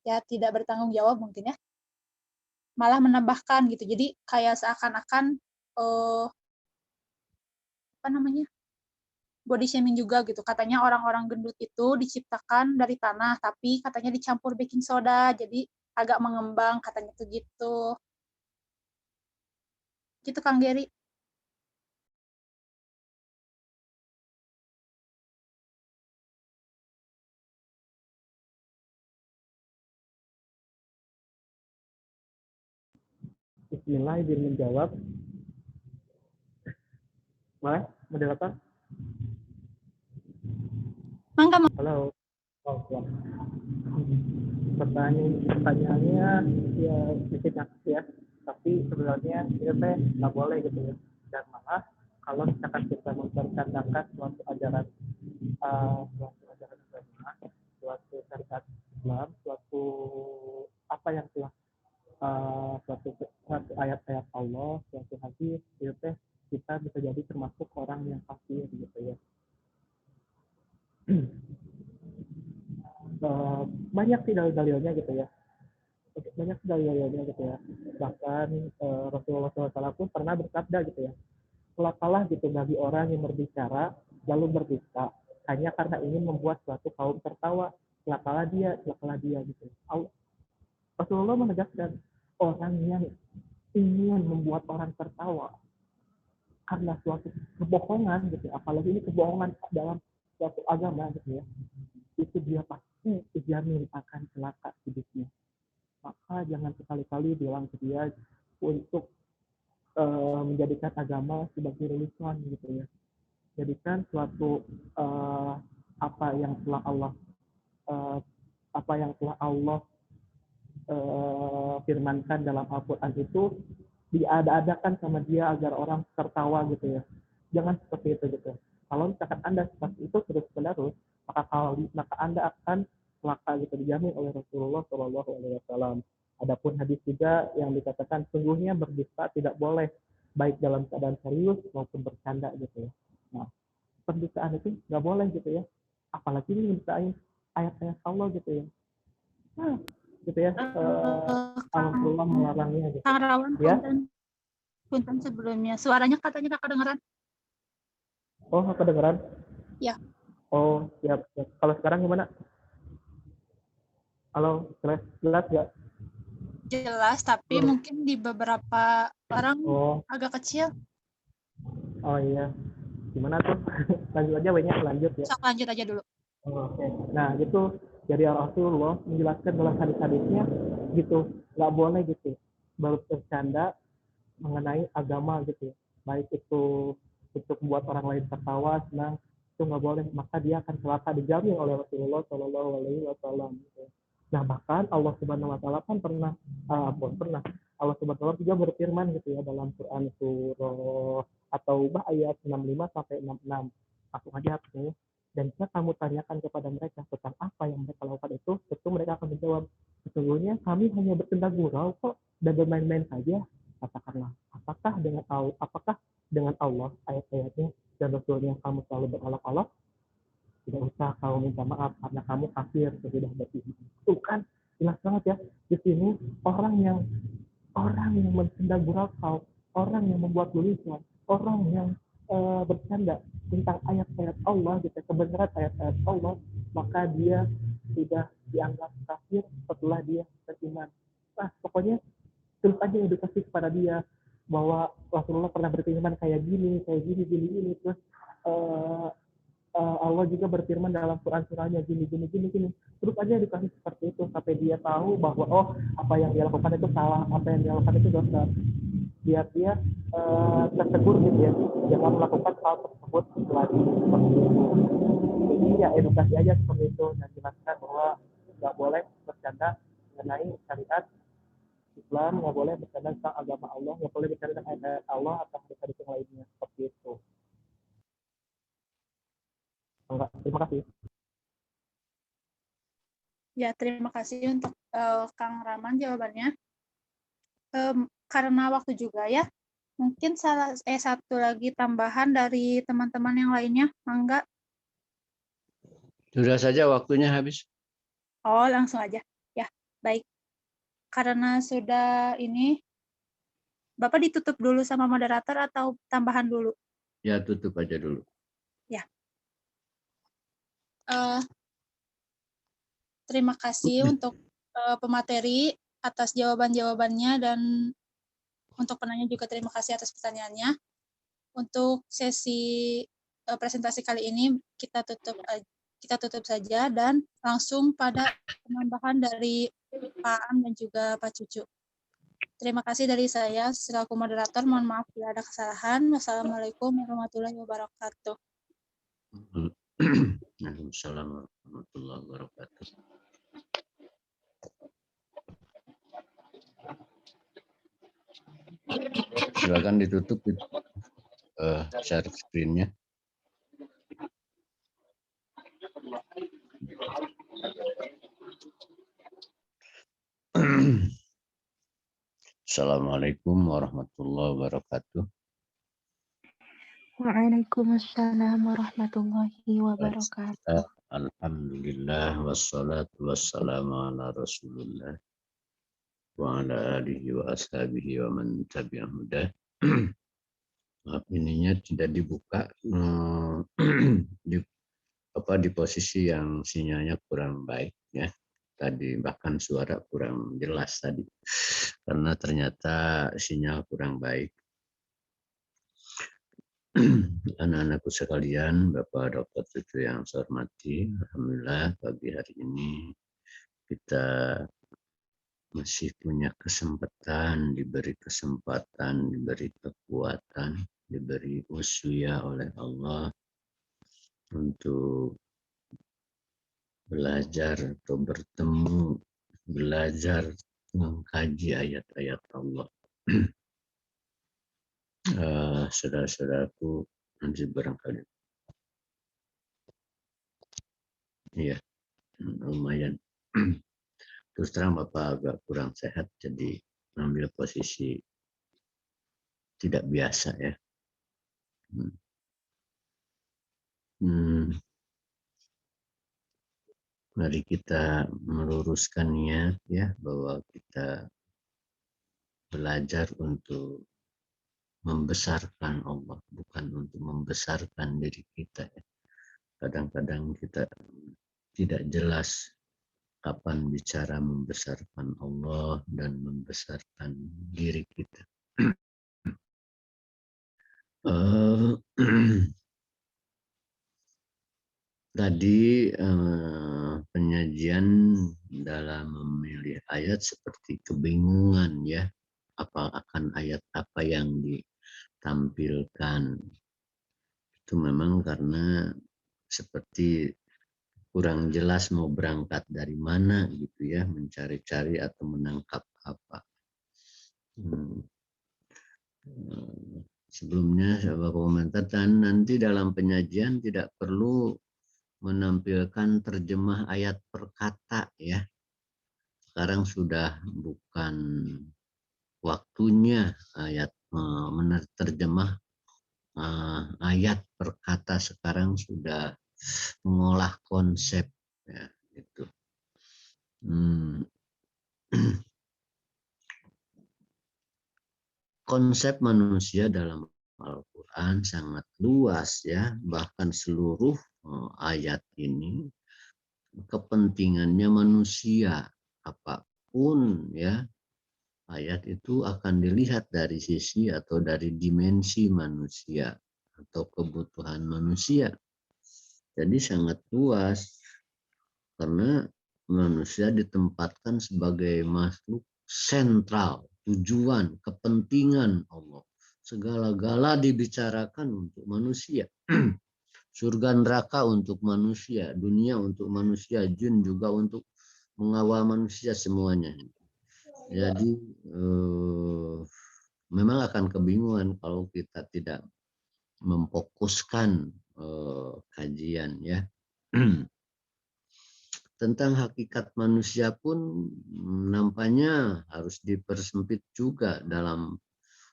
ya tidak bertanggung jawab mungkin ya malah menambahkan gitu. Jadi kayak seakan-akan body shaming juga gitu. Katanya orang-orang gendut itu diciptakan dari tanah, tapi katanya dicampur baking soda, jadi agak mengembang katanya tuh gitu. Gitu Kang Geri. Bismillah, izin menjawab. Boleh, moderator? Mangga. Halo. Oh, siap. Pertanyaannya ya sedikit ya, tapi sebenarnya itu nggak boleh gitu ya. Dan malah kalau misalkan kita memperkatakan suatu ajaran agama, suatu syariat Islam, suatu yang telah suatu ayat-ayat Allah, suatu hadis, itu kita bisa jadi termasuk orang yang kafir gitu ya. Banyak sih dalil-dalilnya gitu ya. Bahkan Rasulullah SAW pun pernah bersabda gitu ya, celakalah gitu bagi orang yang berbicara lalu berdusta hanya karena ingin membuat suatu kaum tertawa. Celakalah dia gitu. Rasulullah menegaskan orang yang ingin membuat orang tertawa karena suatu kebohongan gitu, apalagi ini kebohongan dalam suatu agama gitu ya, itu dia pasti dijamin akan celaka hidupnya. Maka jangan sekali-kali bilang ke dia untuk menjadikan agama sebagai religion gitu ya. Jadikan suatu apa yang telah Allah firmankan dalam Al-Quran itu diada-adakan sama dia agar orang tertawa gitu ya. Jangan seperti itu gitu. Kalau misalkan Anda seperti itu terus-menerus, maka Anda akan celaka gitu, dijamin oleh Rasulullah SAW. Adapun hadis juga yang dikatakan sungguhnya berdusta tidak boleh baik dalam keadaan serius maupun bercanda gitu ya. Nah, pendustaan itu nggak boleh gitu ya. Apalagi ini mendustakan ayat-ayat Allah gitu ya. Nah, gitu ya. Rasulullah melarangnya gitu. Kang Rawan, Ya. punten sebelumnya. Suaranya katanya nggak kedengeran. Oh, kedengeran? Ya. Oh, siap. Kalau sekarang gimana? Halo, jelas nggak? Jelas, tapi mungkin di beberapa orang agak kecil. Oh iya. Gimana tuh? Lanjut aja, W-nya lanjut ya. Sok lanjut aja dulu. Oke. Nah, gitu. Jadi Rasulullah menjelaskan dalam hadis-hadisnya gitu, nggak boleh gitu baru bercanda mengenai agama gitu ya. Baik itu untuk membuat orang lain tertawa, senang, itu nggak boleh. Maka dia akan celaka, dijamin oleh Rasulullah Shallallahu Alaihi Wasallam. Gitu. Nah, bahkan Allah Subhanahu Wa Taala kan pernah Allah Subhanahu Wa Taala juga berfirman gitu ya dalam Quran surah At-Taubah ayat 65 sampai 66. Langsung aja ya. Dan jika kamu tanyakan kepada mereka tentang apa yang mereka lakukan itu, tentu mereka akan menjawab, sesungguhnya kami hanya bercanda gurau kok dan bermain-main saja. Katakanlah, apakah dengan Allah ayat-ayatnya dan Rasulnya kamu selalu berolok-olok? Tidak usah kamu minta maaf karena kamu kafir sudah beriman. Itu kan jelas banget ya. Di sini orang yang bercanda gurau, orang yang membuat tulisan, orang yang bercanda tentang ayat-ayat Allah gitu, kebenaran ayat-ayat Allah, maka dia sudah dianggap kafir setelah dia beriman. Nah, pokoknya terus aja edukasi kepada dia bahwa Rasulullah pernah berfirman kayak gini, terus Allah juga berfirman dalam Quran surahnya gini. Terus aja edukasi seperti itu sampai dia tahu bahwa apa yang dia lakukan itu salah, apa yang dia lakukan itu dosa. Biar dia tertegur gitu ya, jangan melakukan hal tersebut lagi seperti itu. Jadi ya edukasi aja seperti itu dan jelaskan bahwa nggak boleh bercanda mengenai syariat Islam, nggak boleh bercanda tentang agama Allah, nggak boleh bercanda tentang ayat Allah atau hadis-hadis yang lainnya seperti itu. Enggak, terima kasih. Ya, terima kasih untuk Kang Rahman jawabannya. Karena waktu juga ya, mungkin satu lagi tambahan dari teman-teman yang lainnya, Mangga. Sudah saja waktunya habis. Oh, langsung aja. Ya, baik. Karena sudah ini, Bapak ditutup dulu sama moderator atau tambahan dulu? Ya, tutup aja dulu. Ya. Terima kasih untuk pemateri atas jawaban-jawabannya dan untuk penanya juga terima kasih atas pertanyaannya. Untuk sesi presentasi kali ini kita tutup saja dan langsung pada penambahan dari Pak Am dan juga Pak Cucu. Terima kasih dari saya selaku moderator. Mohon maaf bila ada kesalahan. Wassalamualaikum warahmatullahi wabarakatuh. Waalaikumsalam warahmatullahi wabarakatuh. Silakan ditutup share screen-nya. Assalamualaikum warahmatullahi wabarakatuh. Waalaikumsalam warahmatullahi wabarakatuh. Alhamdulillah wassalatu wassalamu ala Rasulillah wa ala alihi wa ashabihi wa man tabi'ahu hudah. ininya tidak dibuka di posisi yang sinyalnya kurang baik ya. Tadi bahkan suara kurang jelas tadi karena ternyata sinyal kurang baik. Anak-anakku sekalian, Bapak Dr. Cucu yang saya hormati, alhamdulillah pagi hari ini kita masih punya kesempatan, diberi kekuatan, diberi usia oleh Allah untuk belajar atau bertemu, belajar mengkaji ayat-ayat Allah. Saudara-saudaraku, nanti barangkali ya lumayan. Terus terang Bapak agak kurang sehat, jadi mengambil posisi tidak biasa ya. Mari kita meluruskan niat ya, bahwa kita belajar untuk membesarkan Allah, bukan untuk membesarkan diri kita ya. Kadang-kadang kita tidak jelas kapan bicara membesarkan Allah dan membesarkan diri kita. Tadi penyajian dalam memilih ayat seperti kebingungan ya, apa akan ayat apa yang ditampilkan. Itu memang karena seperti kurang jelas mau berangkat dari mana gitu ya, mencari-cari atau menangkap apa. Sebelumnya saya komentar, dan nanti dalam penyajian tidak perlu menampilkan terjemah ayat per kata ya. Sekarang sudah bukan waktunya ayat menerjemah ayat per kata, sekarang sudah mengolah konsep ya gitu. Konsep manusia dalam Al-Quran sangat luas ya, bahkan seluruh ayat ini kepentingannya manusia, apapun ya ayat itu akan dilihat dari sisi atau dari dimensi manusia atau kebutuhan manusia. Jadi sangat luas karena manusia ditempatkan sebagai makhluk sentral, tujuan, kepentingan Allah. Segala-gala dibicarakan untuk manusia. Surga neraka untuk manusia, dunia untuk manusia, jin juga untuk mengawal manusia semuanya. Jadi memang akan kebingungan kalau kita tidak memfokuskan kajian ya. Tentang hakikat manusia pun nampaknya harus dipersempit juga dalam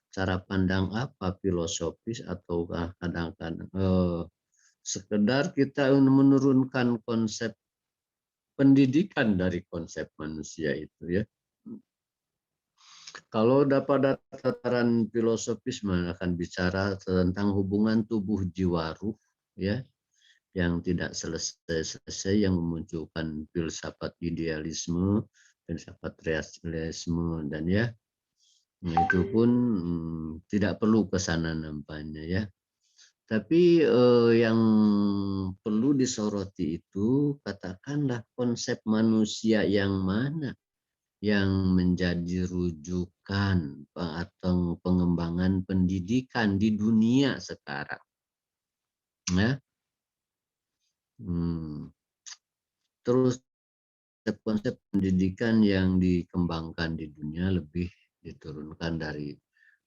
cara pandang apa, filosofis atau kadang-kadang sekedar kita menurunkan konsep pendidikan dari konsep manusia itu ya. Kalau pada tataran filosofis akan bicara tentang hubungan tubuh jiwa ruh ya, yang tidak selesai-selesai, yang memunculkan filsafat idealisme, filsafat realisme, dan ya itu pun tidak perlu ke sana nampaknya ya. Tapi yang perlu disoroti itu katakanlah konsep manusia yang mana yang menjadi rujukan atau pengembangan pendidikan di dunia sekarang. Ya. Terus konsep pendidikan yang dikembangkan di dunia lebih diturunkan dari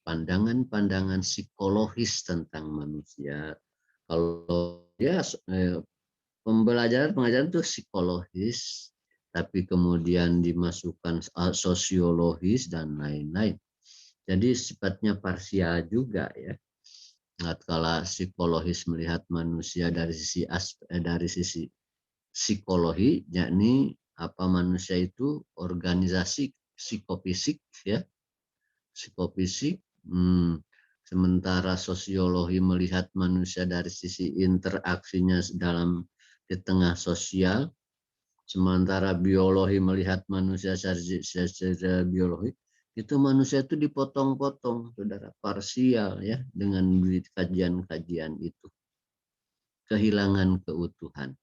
pandangan-pandangan psikologis tentang manusia. Kalau ya pengajaran itu psikologis, tapi kemudian dimasukkan sosiologis dan lain-lain. Jadi sifatnya parsial juga ya. Kalau psikologis melihat manusia dari sisi psikologi, yakni apa manusia itu organisasi psikofisik ya, psikofisik. Sementara sosiologi melihat manusia dari sisi interaksinya di tengah sosial, sementara biologi melihat manusia secara biologi, itu manusia itu dipotong-potong, saudara, parsial ya, dengan kajian-kajian itu. Kehilangan keutuhan.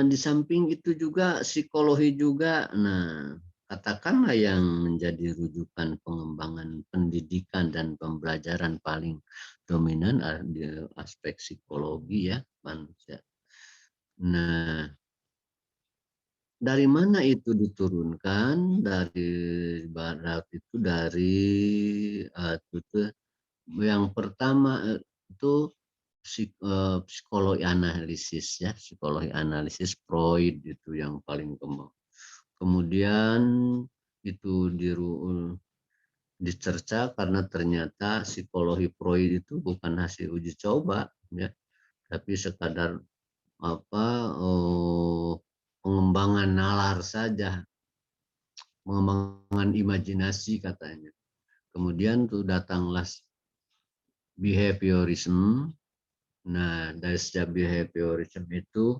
Di samping itu juga psikologi juga, nah katakanlah yang menjadi rujukan pengembangan pendidikan dan pembelajaran paling dominan di aspek psikologi ya manusia. Nah, dari mana itu diturunkan? Dari barat itu dari yang pertama itu psikologi analisis ya, psikologi analisis Freud itu yang paling kembang. Kemudian itu dicerca karena ternyata psikologi Freud itu bukan hasil uji coba ya, tapi sekadar pengembangan nalar saja, pengembangan imajinasi katanya. Kemudian tuh datanglah behaviorism. Nah, dari sejak behaviorism itu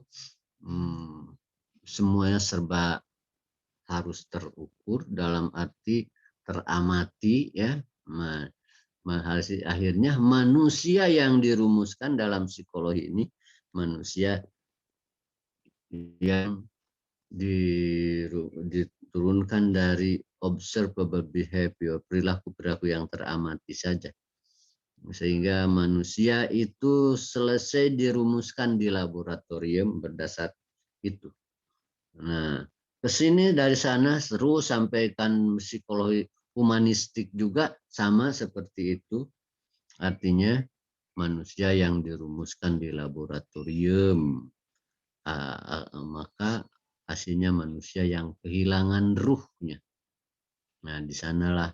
semuanya serba harus terukur dalam arti teramati ya. Akhirnya manusia yang dirumuskan dalam psikologi ini manusia yang diturunkan dari observable behavior, perilaku-perilaku yang teramati saja. Sehingga manusia itu selesai dirumuskan di laboratorium berdasar itu. Nah, kesini dari sana seru sampaikan psikologi humanistik juga sama seperti itu. Artinya manusia yang dirumuskan di laboratorium. Maka hasilnya manusia yang kehilangan ruhnya. Nah, di sanalah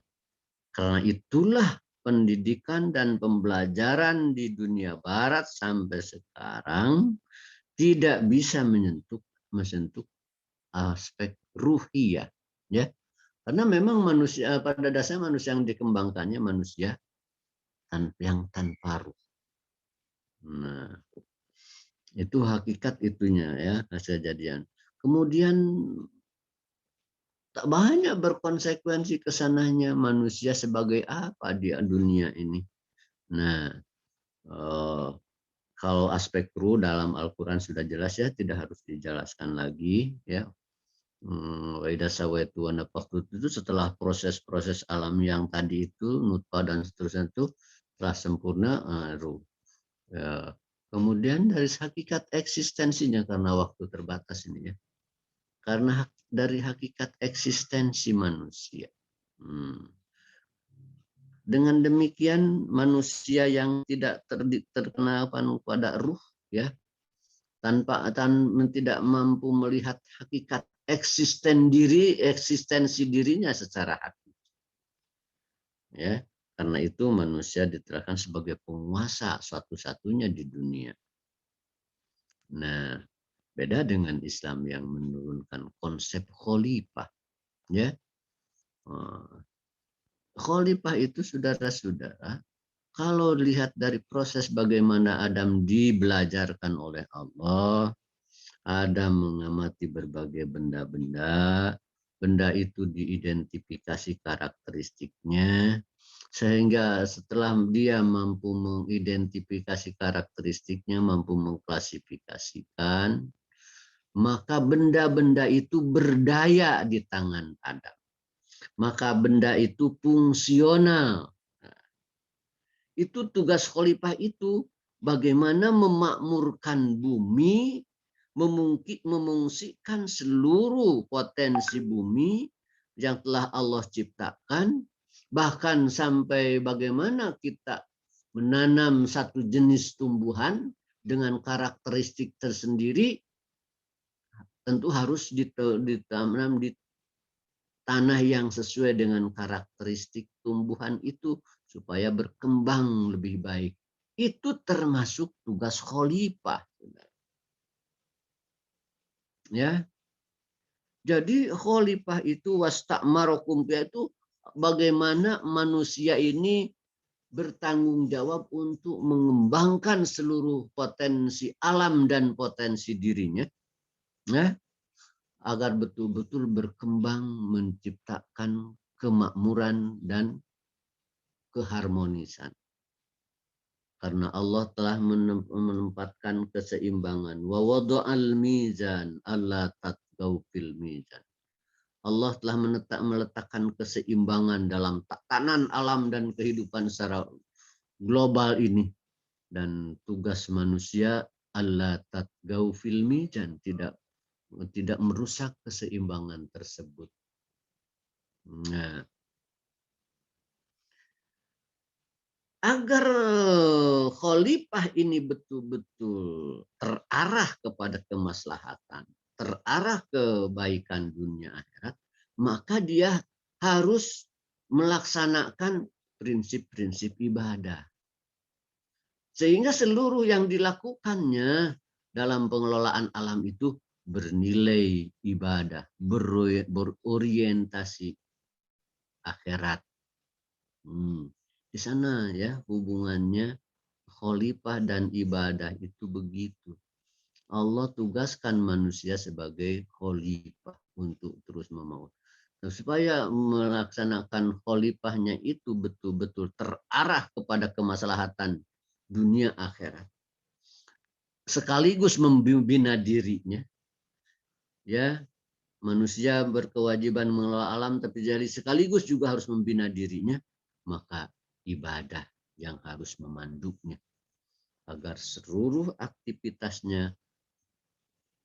karena itulah pendidikan dan pembelajaran di dunia barat sampai sekarang tidak bisa menyentuh aspek ruhiyah ya. Karena memang manusia pada dasarnya manusia yang dikembangkannya manusia yang tanpa ruh. Nah, itu hakikat itunya ya, hasil jadian. Kemudian tak banyak berkonsekuensi kesananya manusia sebagai apa di dunia ini. Nah, kalau aspek ruh dalam Al-Quran sudah jelas ya, tidak harus dijelaskan lagi ya. Itu setelah proses-proses alam yang tadi itu nutfah dan seterusnya itu telah sempurna ruh. Ya. Kemudian dari hakikat eksistensinya karena waktu terbatas ini ya. Karena dari hakikat eksistensi manusia. Dengan demikian manusia yang tidak terkena pada ruh ya, tidak mampu melihat hakikat eksistensi dirinya secara hakiki. Ya, karena itu manusia diterapkan sebagai penguasa satu-satunya di dunia. Nah, beda dengan Islam yang menurunkan konsep khalifah. Ya, khalifah itu saudara-saudara, kalau lihat dari proses bagaimana Adam dibelajarkan oleh Allah, Adam mengamati berbagai benda-benda, benda itu diidentifikasi karakteristiknya, sehingga setelah dia mampu mengidentifikasi karakteristiknya, mampu mengklasifikasikan, maka benda-benda itu berdaya di tangan Adam. Maka benda itu fungsional. Itu tugas khalifah itu, bagaimana memakmurkan bumi, memungsikan seluruh potensi bumi yang telah Allah ciptakan, bahkan sampai bagaimana kita menanam satu jenis tumbuhan dengan karakteristik tersendiri, tentu harus ditanam di tanah yang sesuai dengan karakteristik tumbuhan itu supaya berkembang lebih baik. Itu termasuk tugas khalifah. Ya. Jadi khalifah itu wasta'marakum itu bagaimana manusia ini bertanggung jawab untuk mengembangkan seluruh potensi alam dan potensi dirinya, ya, agar betul-betul berkembang menciptakan kemakmuran dan keharmonisan. Karena Allah telah menempatkan keseimbangan. Wa wada'al mizan alla tatghaw fil mizan. Allah telah meletakkan keseimbangan dalam tatanan alam dan kehidupan secara global ini. Dan tugas manusia alla tatghaw fil mizan, tidak merusak keseimbangan tersebut. Nah, agar khalifah ini betul-betul terarah kepada kemaslahatan, terarah kebaikan dunia akhirat, maka dia harus melaksanakan prinsip-prinsip ibadah. Sehingga seluruh yang dilakukannya dalam pengelolaan alam itu bernilai ibadah, berorientasi akhirat. Di sana ya hubungannya khalifah dan ibadah itu begitu. Allah tugaskan manusia sebagai khalifah untuk terus membangun. Nah, supaya melaksanakan khalifahnya itu betul-betul terarah kepada kemaslahatan dunia akhirat. Sekaligus membina dirinya. Ya, manusia berkewajiban mengelola alam, tapi jadi sekaligus juga harus membina dirinya. Maka ibadah yang harus memanduknya agar seluruh aktivitasnya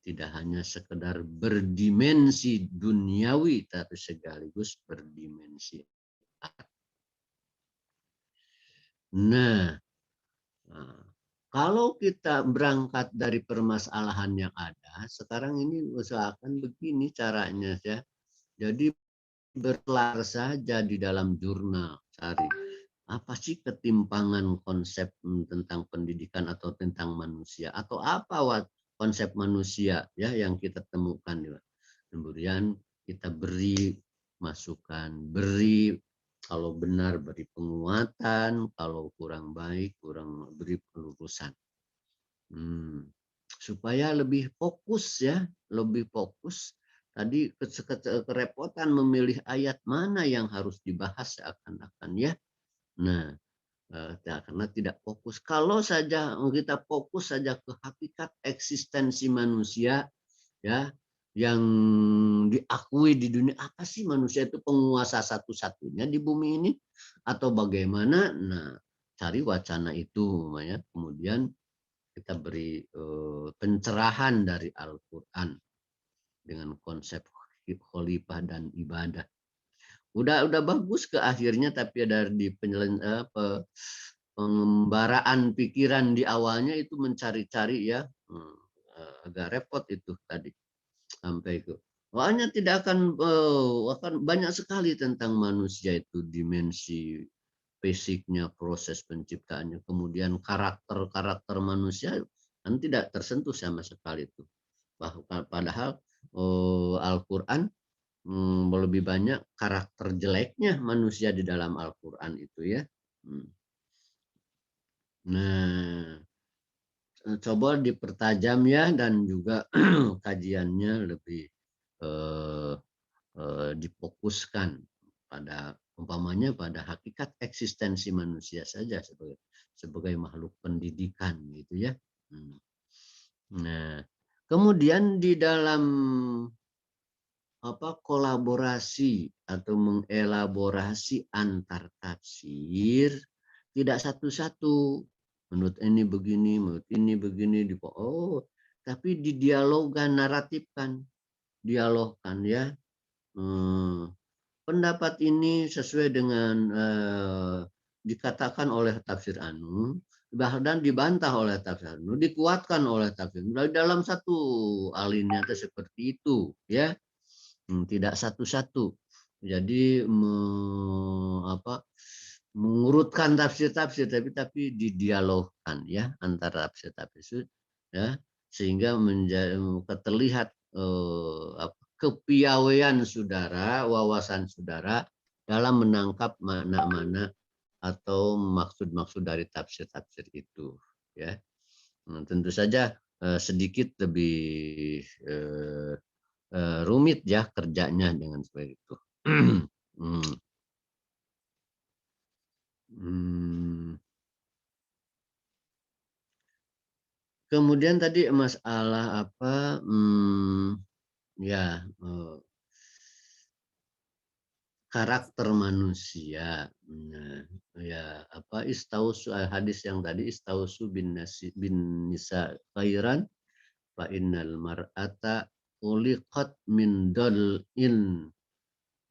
tidak hanya sekedar berdimensi duniawi tapi sekaligus berdimensi akhirat. Nah, kalau kita berangkat dari permasalahan yang ada, sekarang ini usahakan begini caranya ya. Jadi berkelar saja di dalam jurnal, cari apa sih ketimpangan konsep tentang pendidikan atau tentang manusia, atau apa konsep manusia ya yang kita temukan. Kemudian kita beri masukan, beri kalau benar beri penguatan, kalau kurang baik beri pelurusan. Supaya lebih fokus ya, lebih fokus. Tadi kerepotan memilih ayat mana yang harus dibahas seakan-akan ya. Nah, karena tidak fokus. Kalau saja kita fokus saja ke hakikat eksistensi manusia ya, yang diakui di dunia, apa sih manusia itu penguasa satu-satunya di bumi ini atau bagaimana? Nah, cari wacana itu ya. Kemudian kita beri pencerahan dari Al-Qur'an dengan konsep khalifah dan ibadah. Udah bagus ke akhirnya, tapi ada di pengembaraan pikiran di awalnya itu mencari-cari ya, agak repot itu tadi sampai ke. Soalnya tidak akan banyak sekali tentang manusia itu, dimensi basicnya, proses penciptaannya, kemudian karakter manusia kan tidak tersentuh sama sekali itu. Padahal Al-Quran lebih banyak karakter jeleknya manusia di dalam Al-Quran itu ya. Nah, coba dipertajam ya, dan juga kajiannya lebih difokuskan pada umpamanya pada hakikat eksistensi manusia saja sebagai makhluk pendidikan gitu ya. Nah, kemudian di dalam kolaborasi atau mengelaborasi antar tafsir tidak satu-satu, menurut ini begini, menurut ini begini, tapi didialogkan, naratifkan, dialogkan ya. Pendapat ini sesuai dengan dikatakan oleh tafsir anu, dan dibantah oleh tafsir anu, dikuatkan oleh tafsir anu, dalam satu alinea seperti itu ya. Tidak satu-satu. Jadi mengurutkan tafsir-tafsir, tapi didialogkan ya antara tafsir-tafsir ya, sehingga terlihat kepiawaian saudara, wawasan saudara dalam menangkap makna-makna atau maksud-maksud dari tafsir-tafsir itu, ya. Nah, tentu saja sedikit lebih rumit ya kerjanya dengan seperti itu. Kemudian tadi masalah apa? Ya, karakter manusia. Nah, ya apa istausu hadis yang tadi istausu bin nisa khairan fa innal mar'ata uliqat min dal'in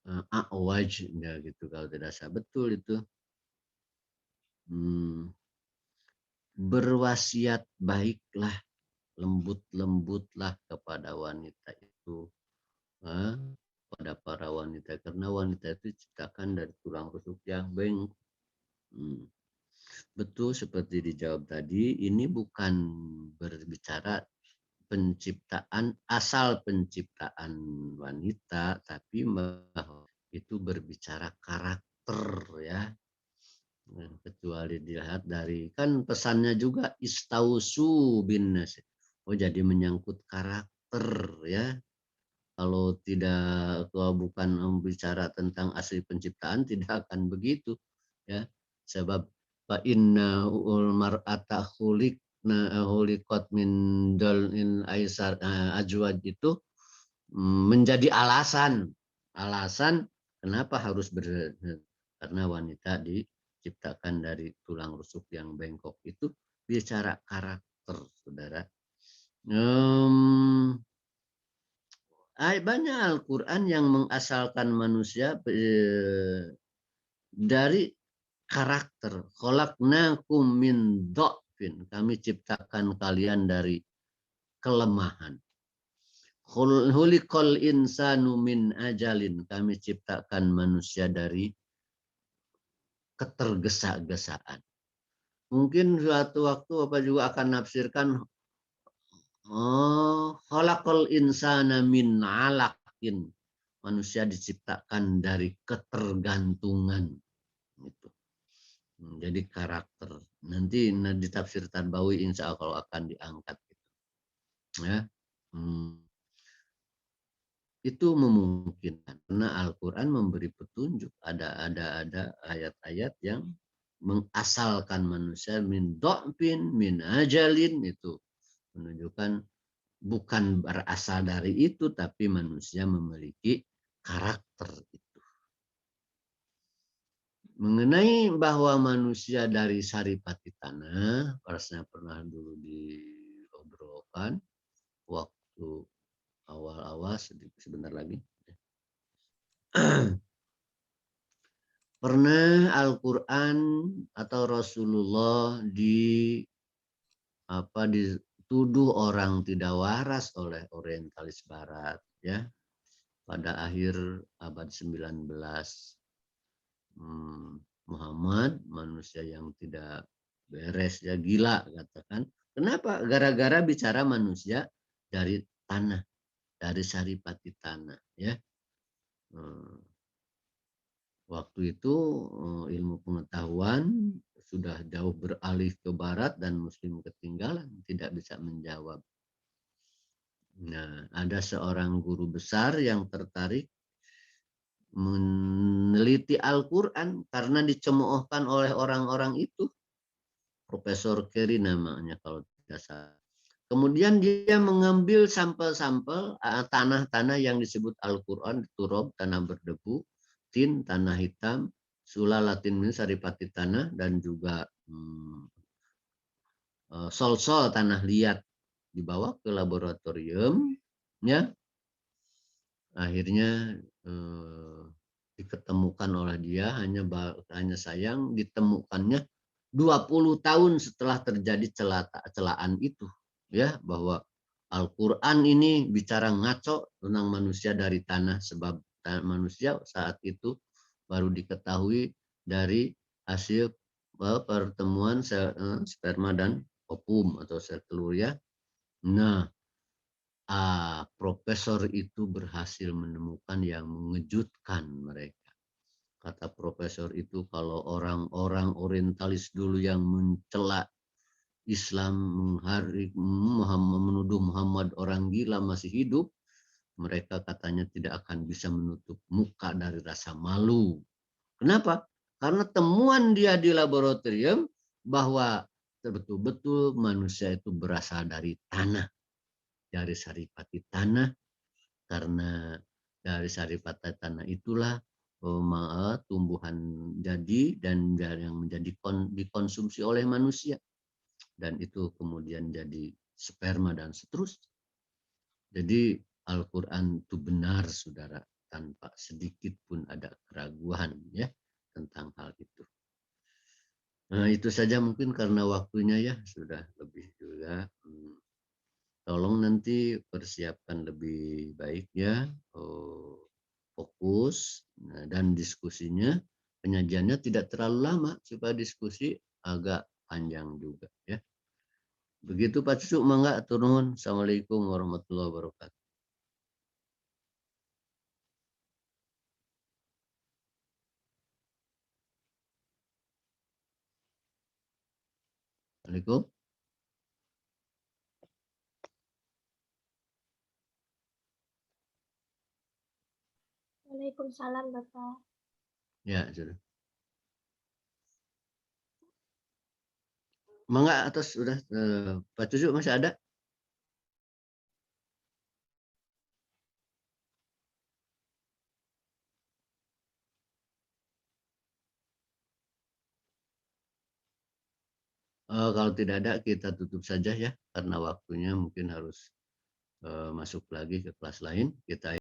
a'waj ya gitu kalau tidak salah betul itu. Berwasiat baiklah, lembut-lembutlah kepada wanita itu, pada para wanita karena wanita itu diciptakan dari tulang rusuk yang bengkok. Betul seperti dijawab tadi, ini bukan berbicara penciptaan asal penciptaan wanita, tapi bahwa itu berbicara karakter ya. Kecuali dilihat dari kan pesannya juga istausu bin nas. Oh jadi menyangkut karakter ya. Kalau bukan bicara tentang asli penciptaan tidak akan begitu ya. Sebab fa inna ul mar'ata khuliqat min dal'in aisar ajwad itu menjadi alasan kenapa harus karena wanita diciptakan dari tulang rusuk yang bengkok itu bicara karakter, saudara. Banyak Al-Quran yang mengasalkan manusia dari karakter. Khalaqnakum min dha'fin. Kami ciptakan kalian dari kelemahan. Khuliqal insanu min ajalin. Kami ciptakan manusia dari ketergesa-gesaan. Mungkin suatu waktu Bapak juga akan nafsirkan khalaqal insana min 'alaqin. Manusia diciptakan dari ketergantungan. Gitu. Jadi karakter. Nanti di tafsir Tarbawi insya Allah akan diangkat. Gitu. Ya. Itu memungkinkan karena Al-Quran memberi petunjuk. Ada ayat-ayat yang mengasalkan manusia min dha'fin, min ajalin itu menunjukkan bukan berasal dari itu, tapi manusia memiliki karakter itu. Mengenai bahwa manusia dari saripati tanah, saya pernah dulu diobrolkan waktu awal-awal sebentar lagi. Pernah Al-Quran atau Rasulullah dituduh orang tidak waras oleh orientalis barat ya pada akhir abad 19. Muhammad manusia yang tidak beres ya gila katakan. Kenapa? Gara-gara bicara manusia dari tanah, dari saripati tanah ya. Waktu itu ilmu pengetahuan sudah jauh beralih ke barat dan muslim ketinggalan, tidak bisa menjawab. Nah, ada seorang guru besar yang tertarik meneliti Al-Quran karena dicemoohkan oleh orang-orang itu. Profesor Kerry namanya kalau tidak salah. Kemudian dia mengambil sampel-sampel tanah-tanah yang disebut Al-Quran, turab, tanah berdebu, tin, tanah hitam, sula latin min saripati tanah, dan juga sol-sol tanah liat dibawa ke laboratorium ya. Akhirnya diketemukan oleh dia, hanya sayang ditemukannya 20 tahun setelah terjadi celaan itu ya, bahwa Al-Quran ini bicara ngaco tentang manusia dari tanah, sebab manusia saat itu baru diketahui dari hasil pertemuan sperma dan ovum atau sel telur ya. Nah, profesor itu berhasil menemukan yang mengejutkan mereka. kata profesor itu kalau orang-orang orientalis dulu yang mencela Islam, menuduh Muhammad orang gila masih hidup, mereka katanya tidak akan bisa menutup muka dari rasa malu. Kenapa? Karena temuan dia di laboratorium bahwa betul-betul manusia itu berasal dari tanah, dari saripati tanah, karena dari saripati tanah itulah tumbuhan jadi dan yang menjadi dikonsumsi oleh manusia, dan itu kemudian jadi sperma dan seterusnya. Jadi Al-Quran itu benar, saudara, tanpa sedikit pun ada keraguan ya tentang hal itu. Nah, itu saja mungkin karena waktunya ya sudah lebih juga. Tolong nanti persiapkan lebih baik ya, fokus dan diskusinya, penyajiannya tidak terlalu lama supaya diskusi agak panjang juga ya. Begitu Pak Cucu, mangga turun. Assalamualaikum warahmatullahi wabarakatuh. Assalamualaikum. Waalaikumsalam, Bapak. Ya, sudah. Mangga atas sudah. Pak Cucu masih ada? Kalau tidak ada kita tutup saja ya, karena waktunya mungkin harus masuk lagi ke kelas lain. Kita